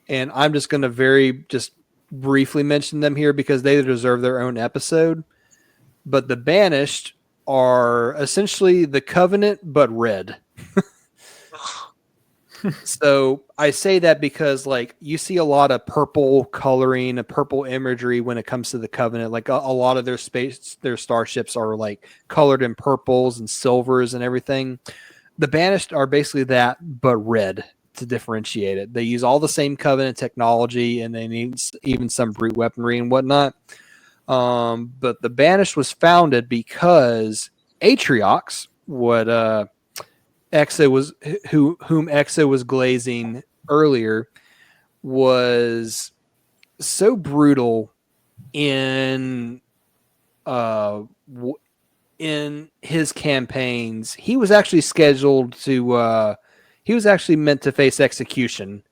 And I'm just going to just briefly mention them here because they deserve their own episode. But the Banished are essentially the Covenant, but red. So I say that because like you see a lot of purple coloring, a purple imagery when it comes to the Covenant. Like a lot of their starships are like colored in purples and silvers and everything. The Banished are basically that, but red, to differentiate it. They use all the same Covenant technology, and they need even some brute weaponry and whatnot. But the Banished was founded because Atriox, whom Exo was glazing earlier, was so brutal in his campaigns. He was actually meant to face execution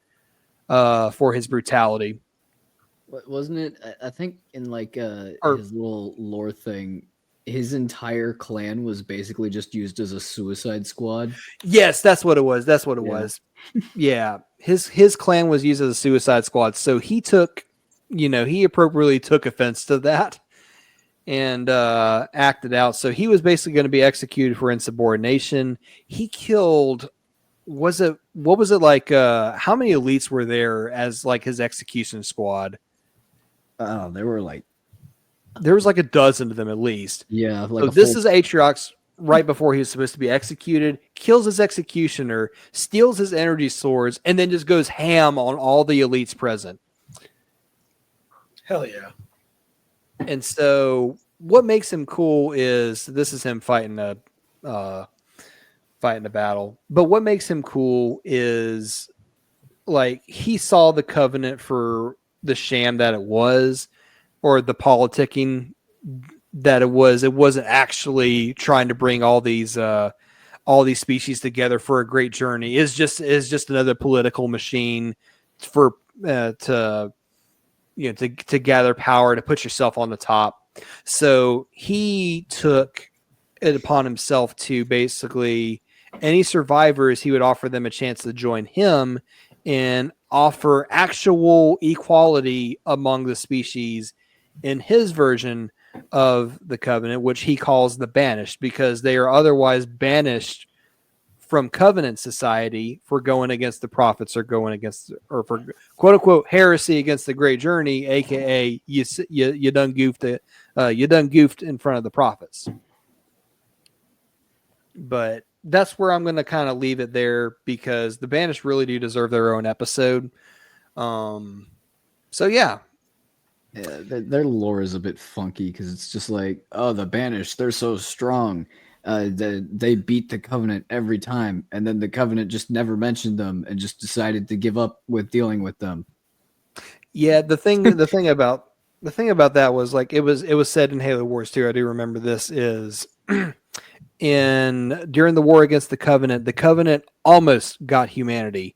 for his brutality. Wasn't it? I think in like Or- his little lore thing, his entire clan was basically just used as a suicide squad. Yes, that's what it was. Yeah. Yeah, his clan was used as a suicide squad, so he took, he appropriately took offense to that and acted out. So he was basically going to be executed for insubordination. He killed. What was it like? How many elites were there as like his execution squad? Oh, there were like There was like a dozen of them at least. yeah, like So a this full is Atriox right before he was supposed to be executed, kills his executioner, steals his energy swords, and then just goes ham on all the elites present. Hell yeah. And so what makes him cool is this is him fighting a battle. But what makes him cool is like he saw the covenant for the sham that it was, or the politicking that it was. It wasn't actually trying to bring all these species together for a great journey. Is just another political machine for to to gather power, to put yourself on the top. So he took it upon himself to basically any survivors, he would offer them a chance to join him and offer actual equality among the species in his version of the covenant, which he calls the banished, because they are otherwise banished from covenant society for going against the prophets, or going against, or for quote unquote heresy against the great journey, aka you done goofed it, you done goofed in front of the prophets. But that's where I'm going to kind of leave it there, because the banished really do deserve their own episode. So yeah. Yeah, their lore is a bit funky because it's just like, oh, the banished, they're so strong. They beat the Covenant every time, and then the Covenant just never mentioned them and just decided to give up with dealing with them. Yeah, the thing about that was like it was said in Halo Wars 2. I do remember this is during the war against the Covenant almost got humanity,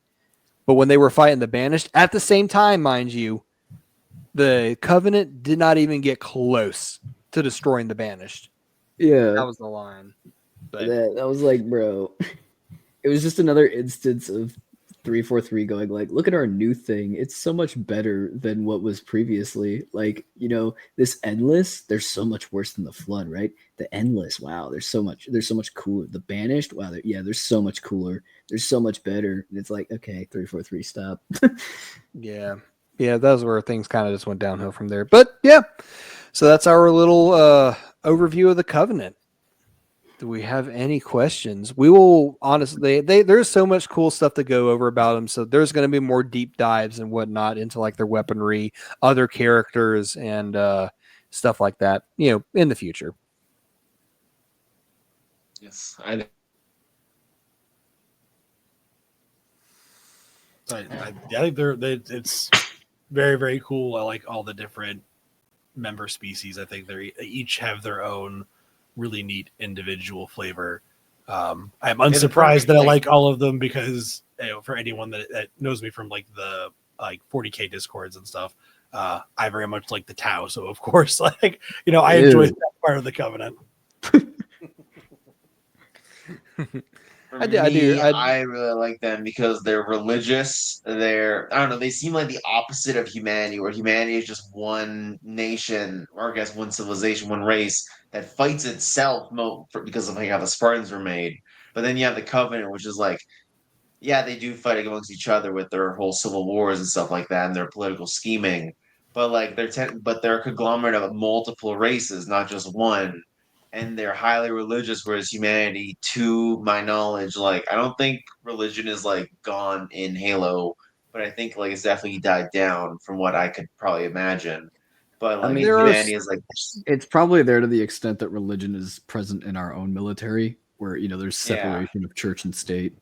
but when they were fighting the banished at the same time, mind you, the Covenant did not even get close to destroying the banished. Yeah, That was the line. But that was like, bro, it was just another instance of 343 going like, look at our new thing. It's so much better than what was previously. Like, this endless, there's so much worse than the flood, right? The endless, wow, there's so much cooler. The banished, wow, there's so much cooler. There's so much better. And it's like, okay, 343, stop. yeah, those were things kind of just went downhill from there. But yeah, so that's our little overview of the Covenant. Do we have any questions? We will honestly, there's so much cool stuff to go over about them. So there's going to be more deep dives and whatnot into like their weaponry, other characters, and stuff like that, in the future. Yes, I think it's very, very cool. I like all the different member species. I think they each have their own really neat individual flavor. I'm unsurprised that I like all of them, because for anyone that knows me from like the 40K discords and stuff, I very much like the Tau. So of course, I enjoy that part of the Covenant. I really like them because they're religious. I don't know, they seem like the opposite of humanity, where humanity is just one nation, or I guess one civilization, one race that fights itself because of how the Spartans were made. But then you have the Covenant, which is like, yeah, they do fight amongst each other with their whole civil wars and stuff like that, and their political scheming. But like but they're a conglomerate of multiple races, not just one, and they're highly religious. Whereas humanity, to my knowledge, like I don't think religion is like gone in Halo, but I think like it's definitely died down from what I could probably imagine. But I like mean, humanity is like, it's probably there to the extent that religion is present in our own military, where there's yeah, separation of church and state.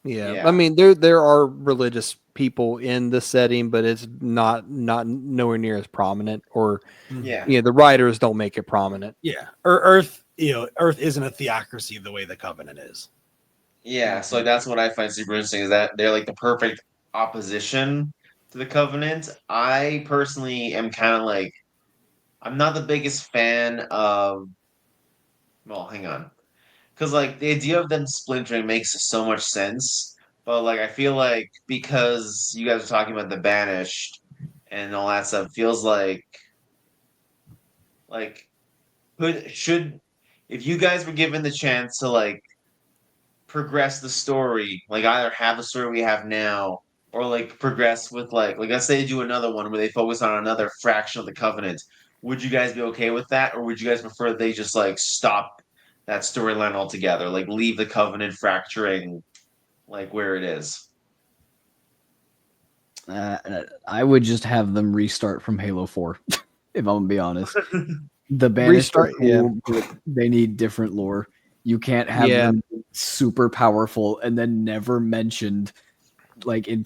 Yeah. yeah. I mean, there are religious people in the setting, but it's not nowhere near as prominent, or Yeah. the writers don't make it prominent. Yeah, Earth, Earth isn't a theocracy the way the Covenant is. Yeah, so that's what I find super interesting, is that they're like the perfect opposition to the Covenant. I personally am kind of like, I'm not the biggest fan of, well, hang on. Because like the idea of them splintering makes so much sense, But like I feel like because you guys are talking about the banished and all that stuff, feels like could should if you guys were given the chance to like progress the story, like either have the story we have now or like progress with like let's say do another one where they focus on another fraction of the covenant, would you guys be okay with that, or would you guys prefer they just like stop that storyline altogether, like leave the covenant fracturing like where it is? I would just have them restart from Halo 4, if I'm gonna be honest. The Banished are Restart, yeah. cool, but they need different lore. You can't have Yeah. them super powerful and then never mentioned like in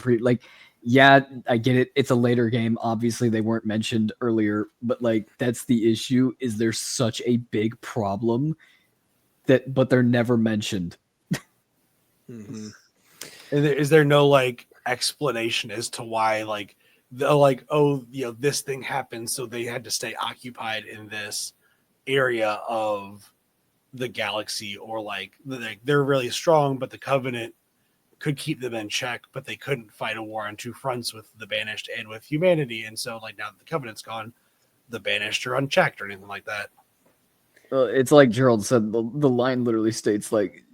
yeah, I get it. It's a later game. Obviously, they weren't mentioned earlier, but like that's the issue is there's such a big problem but they're never mentioned. Mm-hmm. Is there no like explanation as to why like oh this thing happened so they had to stay occupied in this area of the galaxy, or like they're really strong but the Covenant could keep them in check, but they couldn't fight a war on two fronts with the Banished and with humanity, and so like now that the Covenant's gone, the Banished are unchecked or anything like that. It's like Gerald said. The line literally states like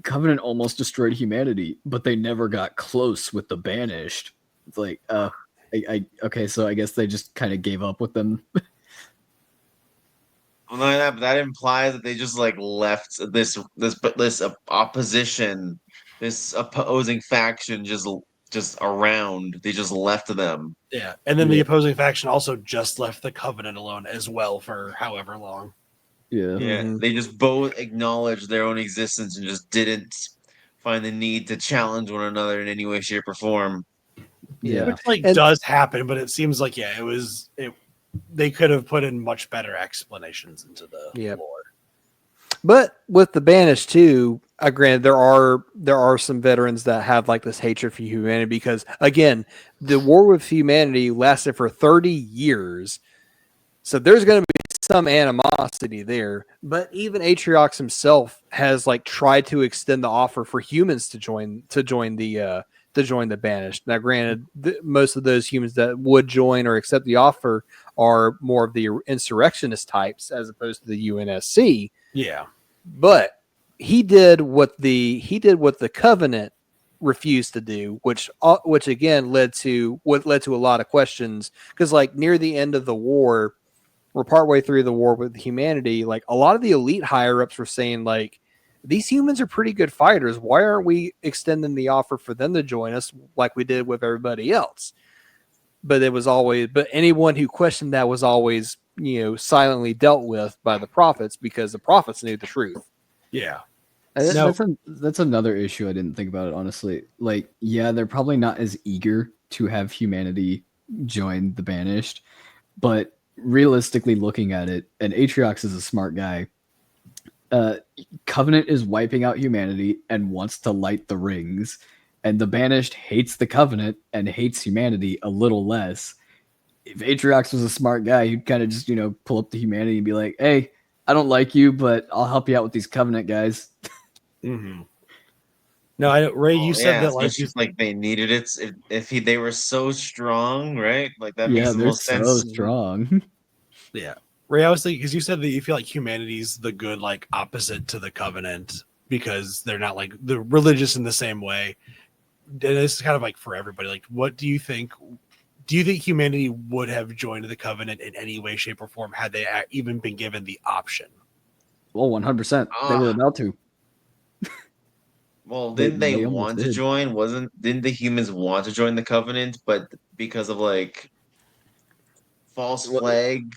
Covenant almost destroyed humanity, but they never got close with the Banished. It's like, okay, so I guess they just kind of gave up with them. Well, not that, but that implies that they just like left this opposition, this opposing faction just around. They just left them. Yeah, and then the opposing faction also just left the Covenant alone as well for however long. Yeah. Yeah, Mm-hmm. they just both acknowledged their own existence and just didn't find the need to challenge one another in any way, shape, or form. Yeah. Which like And- does happen, but it seems like they could have put in much better explanations into the Yep. lore. But with the Banished too, granted there are some veterans that have like this hatred for humanity because again, the war with humanity lasted for 30 years. So there's going to be some animosity there. But even Atriox himself has like tried to extend the offer for humans to join the Banished. Now, granted, most of those humans that would join or accept the offer are more of the insurrectionist types as opposed to the UNSC. Yeah. But he did what the Covenant refused to do, which again led to a lot of questions because like near the end of the war, we're partway through the war with humanity. Like a lot of the elite higher ups were saying like these humans are pretty good fighters. Why aren't we extending the offer for them to join us like we did with everybody else? But anyone who questioned that was always, silently dealt with by the prophets because the prophets knew the truth. Yeah. That's another issue I didn't think about it, honestly. Like, yeah, they're probably not as eager to have humanity join the Banished, but realistically looking at it, and Atriox is a smart guy, Covenant is wiping out humanity and wants to light the rings, and the Banished hates the Covenant and hates humanity a little less. If Atriox was a smart guy, he'd kind of just, pull up to humanity and be like, hey, I don't like you, but I'll help you out with these Covenant guys. Mm-hmm. No, Ray, you said that like just like they needed it. If they were so strong, right? Like that makes the they're most so sense. strong. Yeah. Ray, I was thinking because you said that you feel like humanity's the good like opposite to the Covenant because they're not like the religious in the same way. And this is kind of like for everybody. Like, what do you think? Do you think humanity would have joined the Covenant in any way, shape, or form had they even been given the option? Well, 100%. They were about to. Well, didn't they they almost want to did. join? Didn't the humans want to join the Covenant, but because of like false flag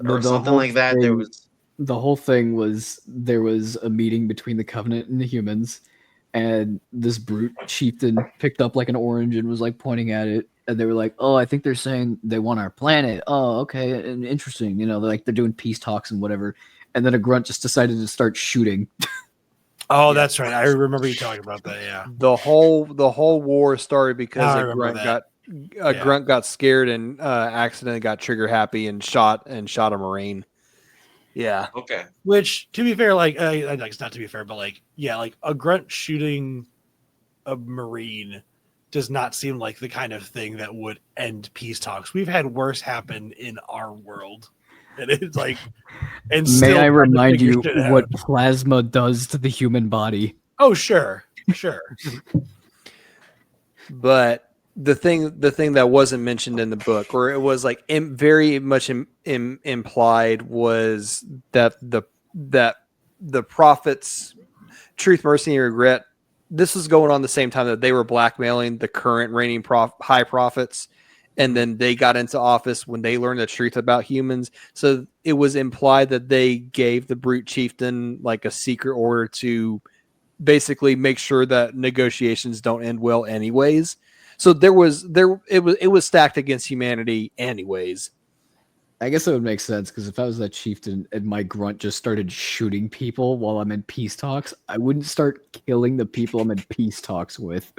or something like that, there was the whole thing was there was a meeting between the Covenant and the humans, and this brute chieftain picked up like an orange and was like pointing at it, and they were like, "Oh, I think they're saying they want our planet. Oh, okay, and interesting. They're doing peace talks and whatever." And then a grunt just decided to start shooting. Oh, that's right. I remember you talking about that. Yeah. The whole war started because I a remember grunt grunt got scared and accidentally got trigger happy and shot a Marine. Yeah. okay. Which, to be fair, like it's not to be fair, but like, yeah, like a grunt shooting a Marine does not seem like the kind of thing that would end peace talks. We've had worse happen in our world. And it's like, and May still I trying to remind figure you shit out. what plasma does to the human body? Oh, sure. But the thing that wasn't mentioned in the book, or it was like very much implied, was that the prophets, truth, mercy, and regret. This was going on the same time that they were blackmailing the current reigning high prophets, and then they got into office when they learned the truth about humans. So it was implied that they gave the brute chieftain like a secret order to basically make sure that negotiations don't end well anyways. So it was stacked against humanity anyways. I guess it would make sense because if I was that chieftain and my grunt just started shooting people while I'm in peace talks, I wouldn't start killing the people I'm in peace talks with.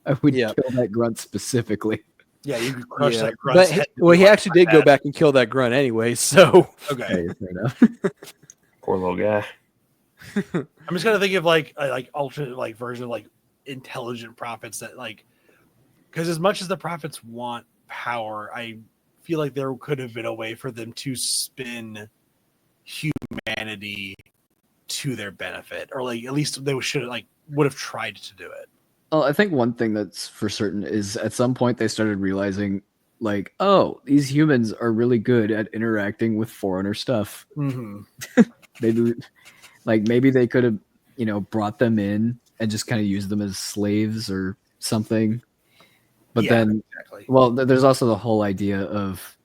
I would kill that grunt specifically. Yeah, you could crush that But grunt's head. he actually did go back and kill that grunt anyway. So Okay. Hey, fair enough. Poor little guy. I'm just gonna think of like alternate like version of like intelligent prophets that like, because as much as the prophets want power, I feel like there could have been a way for them to spin humanity to their benefit, or like at least they should like would have tried to do it. Well, I think one thing that's for certain is at some point they started realizing, like, oh, these humans are really good at interacting with foreigner stuff. Mm-hmm. Maybe they could have, brought them in and just kind of used them as slaves or something. But then, exactly. Well, there's also the whole idea of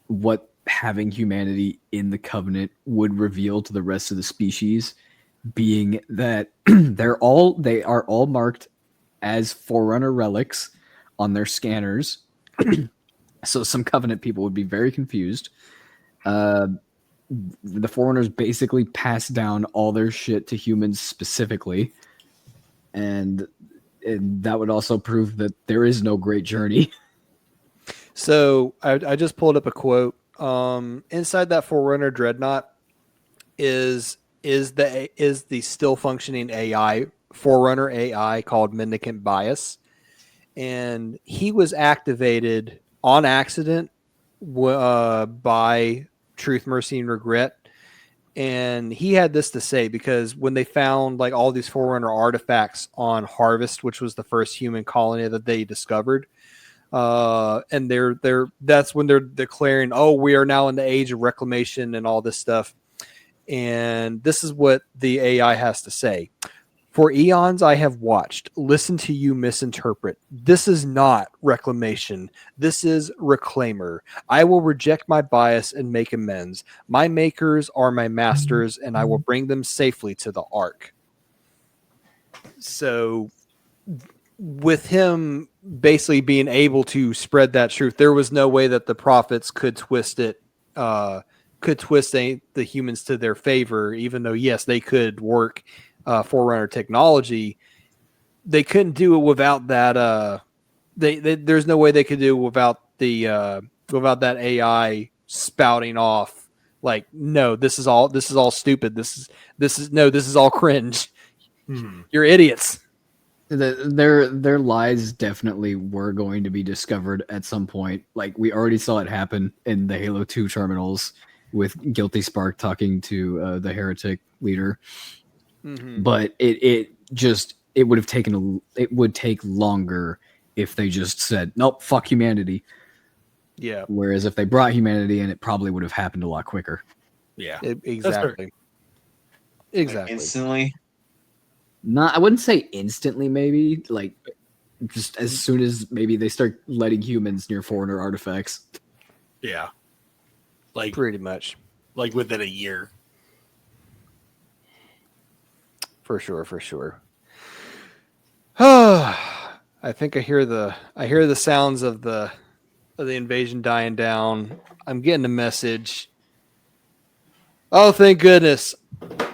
what having humanity in the Covenant would reveal to the rest of the species, being that they are all marked as Forerunner relics on their scanners. So some Covenant people would be very confused. The Forerunners basically pass down all their shit to humans specifically, and that would also prove that there is no great journey. So I just pulled up a quote. Inside that Forerunner dreadnought is the still functioning AI, Forerunner AI, called Mendicant Bias, and he was activated on accident by Truth, Mercy, and Regret. And he had this to say, because when they found like all these Forerunner artifacts on Harvest, which was the first human colony that they discovered, and that's when they're declaring, oh, we are now in the age of reclamation and all this stuff. And this is what the AI has to say. For eons I have watched, listened to you misinterpret. This is not reclamation. This is reclaimer. I will reject my bias and make amends. My makers are my masters, and I will bring them safely to the Ark. So with him basically being able to spread that truth, there was no way that the prophets could twist it, the humans to their favor, even though, yes, they could work Forerunner technology. They couldn't do it without that. There's no way they could do it without that AI spouting off like, no, this is all stupid. This is all cringe. You're idiots. Their lies definitely were going to be discovered at some point. Like, we already saw it happen in the Halo 2 terminals with Guilty Spark talking to the heretic leader. Mm-hmm. But it would take longer if they just said, nope, fuck humanity. Yeah. Whereas if they brought humanity in, it probably would have happened a lot quicker. Yeah. Exactly. Like instantly. I wouldn't say instantly, maybe. Like, just as soon as maybe they start letting humans near Forerunner artifacts. Yeah. Like, pretty much. Like within a year. For sure. I think I hear the sounds of the invasion dying down. I'm getting a message. Oh, thank goodness.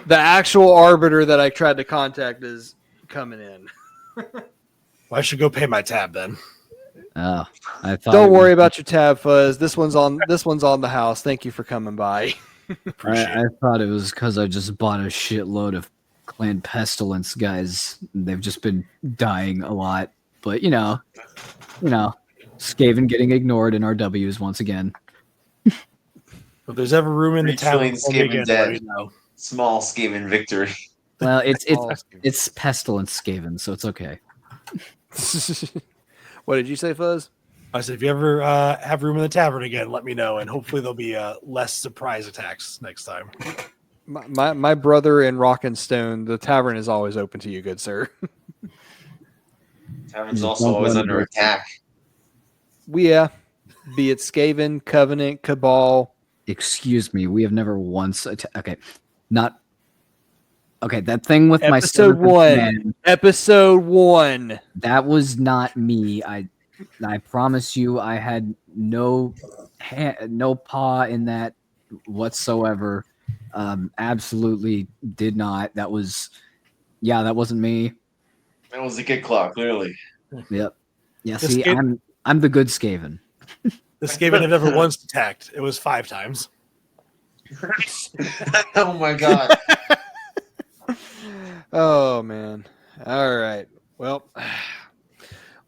The actual arbiter that I tried to contact is coming in. Well, I should go pay my tab then. Oh, I thought. Don't worry about your tab, Fuzz. This one's on the house. Thank you for coming by. I thought it was because I just bought a shitload of Clan Pestilence guys. They've just been dying a lot, but you know, Skaven getting ignored in our W's once again. If there's ever room in the Reach feeling town for me Skaven again, dead. let me know. Small Skaven victory. Well, Oh. it's Pestilence Skaven, so it's okay. What did you say, Fuzz? I said, if you ever have room in the tavern again, let me know, and hopefully there'll be less surprise attacks next time. My brother in Rock and Stone, the tavern is always open to you, good sir. Tavern's Just also don't always run under away. attack. Yeah, be it Skaven, Covenant, Cabal. Excuse me, we have never once okay, not okay. That thing with my Episode 7th one. command, Episode 1. that was not me. I promise you, I had no paw in that whatsoever. Absolutely did not. That wasn't me. That was a good claw, clearly. Yep. Yeah. The See, I'm the good Skaven. The Skaven have never once attacked. It was 5 times. Oh my god. Oh man. All right. Well,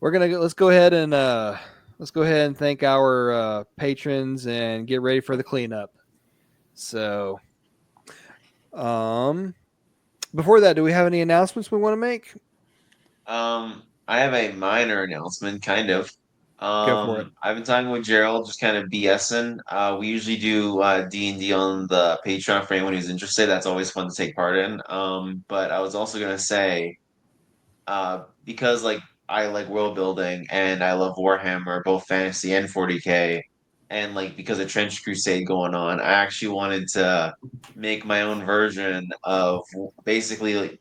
let's go ahead and thank our patrons and get ready for the cleanup. So, before that, do we have any announcements we want to make? I have a minor announcement, kind of. Go for it. I've been talking with Gerald, just kind of BSing. We usually do D&D on the Patreon for anyone who's interested. That's always fun to take part in. But I was also gonna say, because like I like world building and I love Warhammer, both fantasy and 40K, and like because of Trench Crusade going on, I actually wanted to make my own version of basically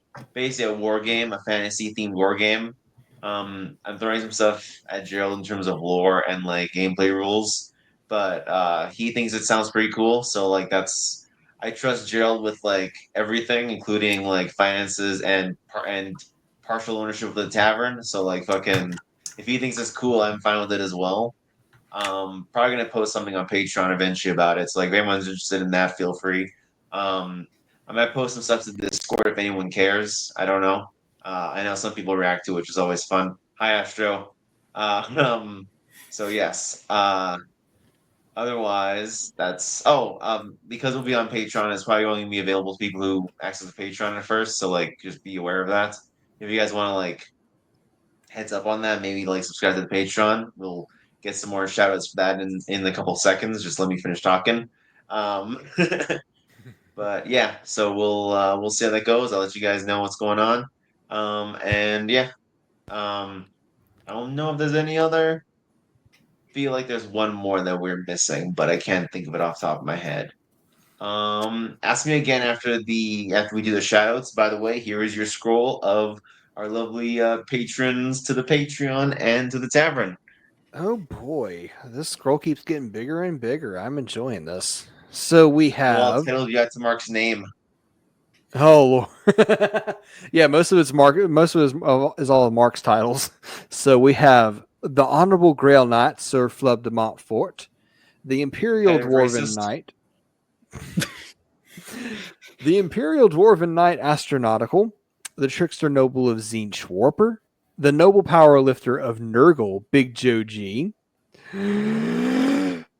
a war game, a fantasy themed war game. I'm throwing some stuff at Gerald in terms of lore and like gameplay rules, but he thinks it sounds pretty cool. So like that's I trust Gerald with like everything, including like finances and partial ownership of the tavern. So like fucking if he thinks it's cool, I'm fine with it as well. Probably gonna post something on Patreon eventually about it. So like if anyone's interested in that, feel free. I might post some stuff to Discord if anyone cares. I don't know. I know some people react to it, which is always fun. Hi Astro. So yes. Otherwise, because we'll be on Patreon, it's probably only gonna be available to people who access the Patreon at first. So like just be aware of that. If you guys want to like heads up on that, maybe like subscribe to the Patreon. We'll get some more shout outs for that in a couple seconds. Just let me finish talking. Um but yeah, so we'll see how that goes. I'll let you guys know what's going on. And yeah. I don't know if there's any other feel like there's one more that we're missing, but I can't think of it off the top of my head. Ask me again after we do the shoutouts. By the way, here is your scroll of our lovely patrons to the Patreon and to the tavern. Oh boy, this scroll keeps getting bigger and bigger. I'm enjoying this. So we Well, have. title you got to Mark's name. Oh Lord. Yeah, most of it's Mark. Most of it is all of Mark's titles. So we have the Honorable Grail Knight, Sir Flub de Montfort, the Imperial Kind of Dwarven racist. Knight, the Imperial Dwarven Knight Astronautical, the Trickster Noble of Zinch Warper, the Noble Power Lifter of Nurgle, Big Joe G,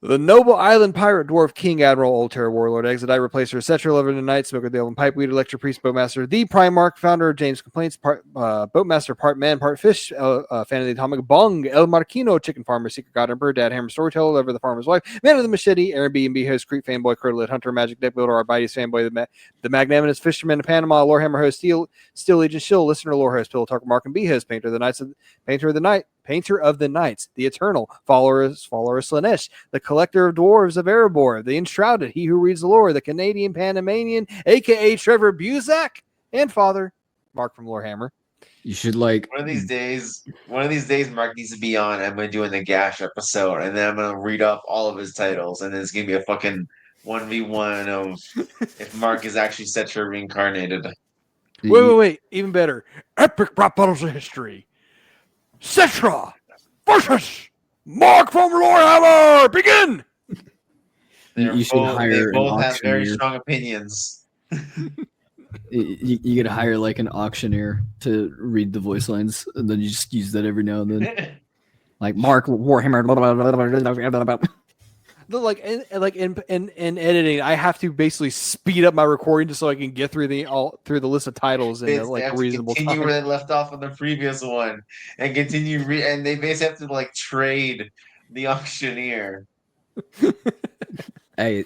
the Noble Island Pirate Dwarf King Admiral Old Terror Warlord Exodite Replacer Cetra Lover the Knight Smoker the Elven Pipeweed Electro Priest Boatmaster the Primarch Founder of James Complaints Boatmaster part man part fish Fan of the Atomic Bung El Marquino Chicken Farmer Secret God Emperor Dad Hammer Storyteller Lover the Farmer's Wife Man of the Machete Aaron B&B Host Creep Fanboy Curdlet Hunter Magic Deck Builder Arbites Fanboy the Magnanimous Fisherman of Panama Lorehammer Host Steel Legion Shill Listener Lore Host Pillow Talker Mark and B Host Painter of the Knights the Eternal Follower Slanesh the Collector of Dwarves of Erebor, the Enshrouded, He Who Reads the Lore, the Canadian Panamanian, aka Trevor Buzak, and Father Mark from Lorehammer. You should like One of these days, Mark needs to be on. I'm gonna do a Nagash episode, and then I'm gonna read off all of his titles, and then it's gonna be a fucking 1v1 of if Mark is actually Cetra reincarnated. Wait. Even better. Epic rap battles of history. Cetra versus Mark from Lorehammer. Begin! You should hire They an both have very auctioneer. strong opinions. You get to hire like an auctioneer to read the voice lines, and then you just use that every now and then. Like Mark Warhammer. In editing, I have to basically speed up my recording just so I can get through the list of titles in They like a have to reasonable continue time. where they left off on the previous one and continue and they basically have to like trade the auctioneer. Hey,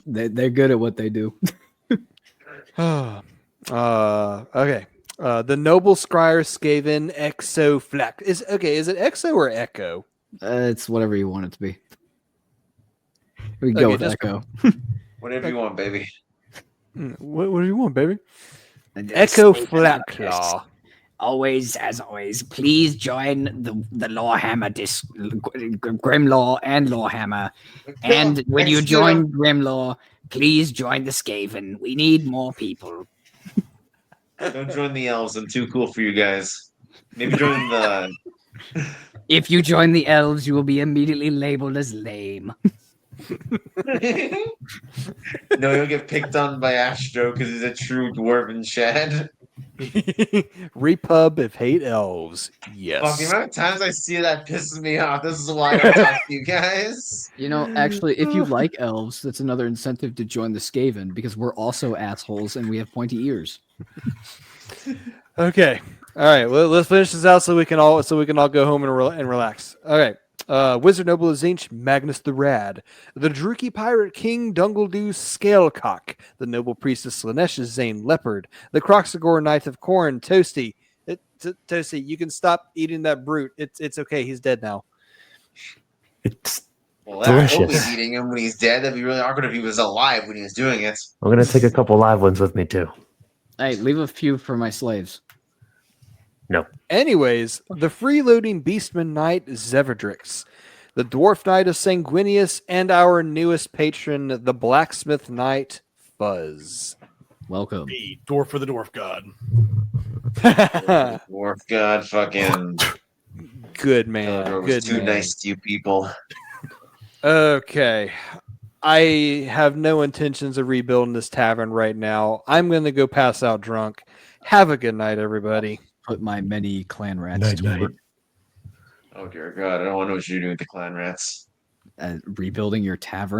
they're good at what they do. Okay. The noble scryer Skaven Exo Flack is it Exo or Echo? It's whatever you want it to be. We Okay, go with just- Echo. Whatever you want, baby. What do you want, baby? And Echo Skaven Flaklaw. Always, as always, please join the Lawhammer Grimlaw and Lawhammer. And when you join Grimlaw, please join the Skaven. We need more people. Don't join the elves. I'm too cool for you guys. Maybe join the. If you join the elves, you will be immediately labeled as lame. No, you'll get picked on by Astro because he's a true dwarven Shad. Repub if hate elves. Fuck, the Yes. amount of times I see that pisses me off. This is why I don't talk to you guys. You know, actually, if you like elves, that's another incentive to join the Skaven because we're also assholes and we have pointy ears. Okay. All right. Well, let's finish this out so we can all go home and relax. All right. Wizard Noble Zinch, Magnus the Rad, the Druki Pirate King Dungledew Scalecock, the Noble Priestess Slanesh Zane Leopard, the Croxagore Knight of Corn Toasty. Toasty, you can stop eating that brute. It's okay. He's dead now. It's Well, I hope delicious. he's eating him when he's dead. That'd be really awkward if he was alive when he was doing it. I'm gonna take a couple live ones with me too. Hey, leave a few for my slaves. No. Anyways, the freeloading Beastman Knight Zeverdrix, the Dwarf Knight of Sanguinius, and our newest patron, the Blacksmith Knight Fuzz. Welcome. Hey, dwarf for the dwarf god. Dwarf god, fucking. Good man. God, Good too man. nice to you people. Okay. I have no intentions of rebuilding this tavern right now. I'm going to go pass out drunk. Have a good night, everybody. Put my many clan rats Night, to night. work. Oh dear God, I don't want to know what you're doing with the clan rats. Rebuilding your tavern.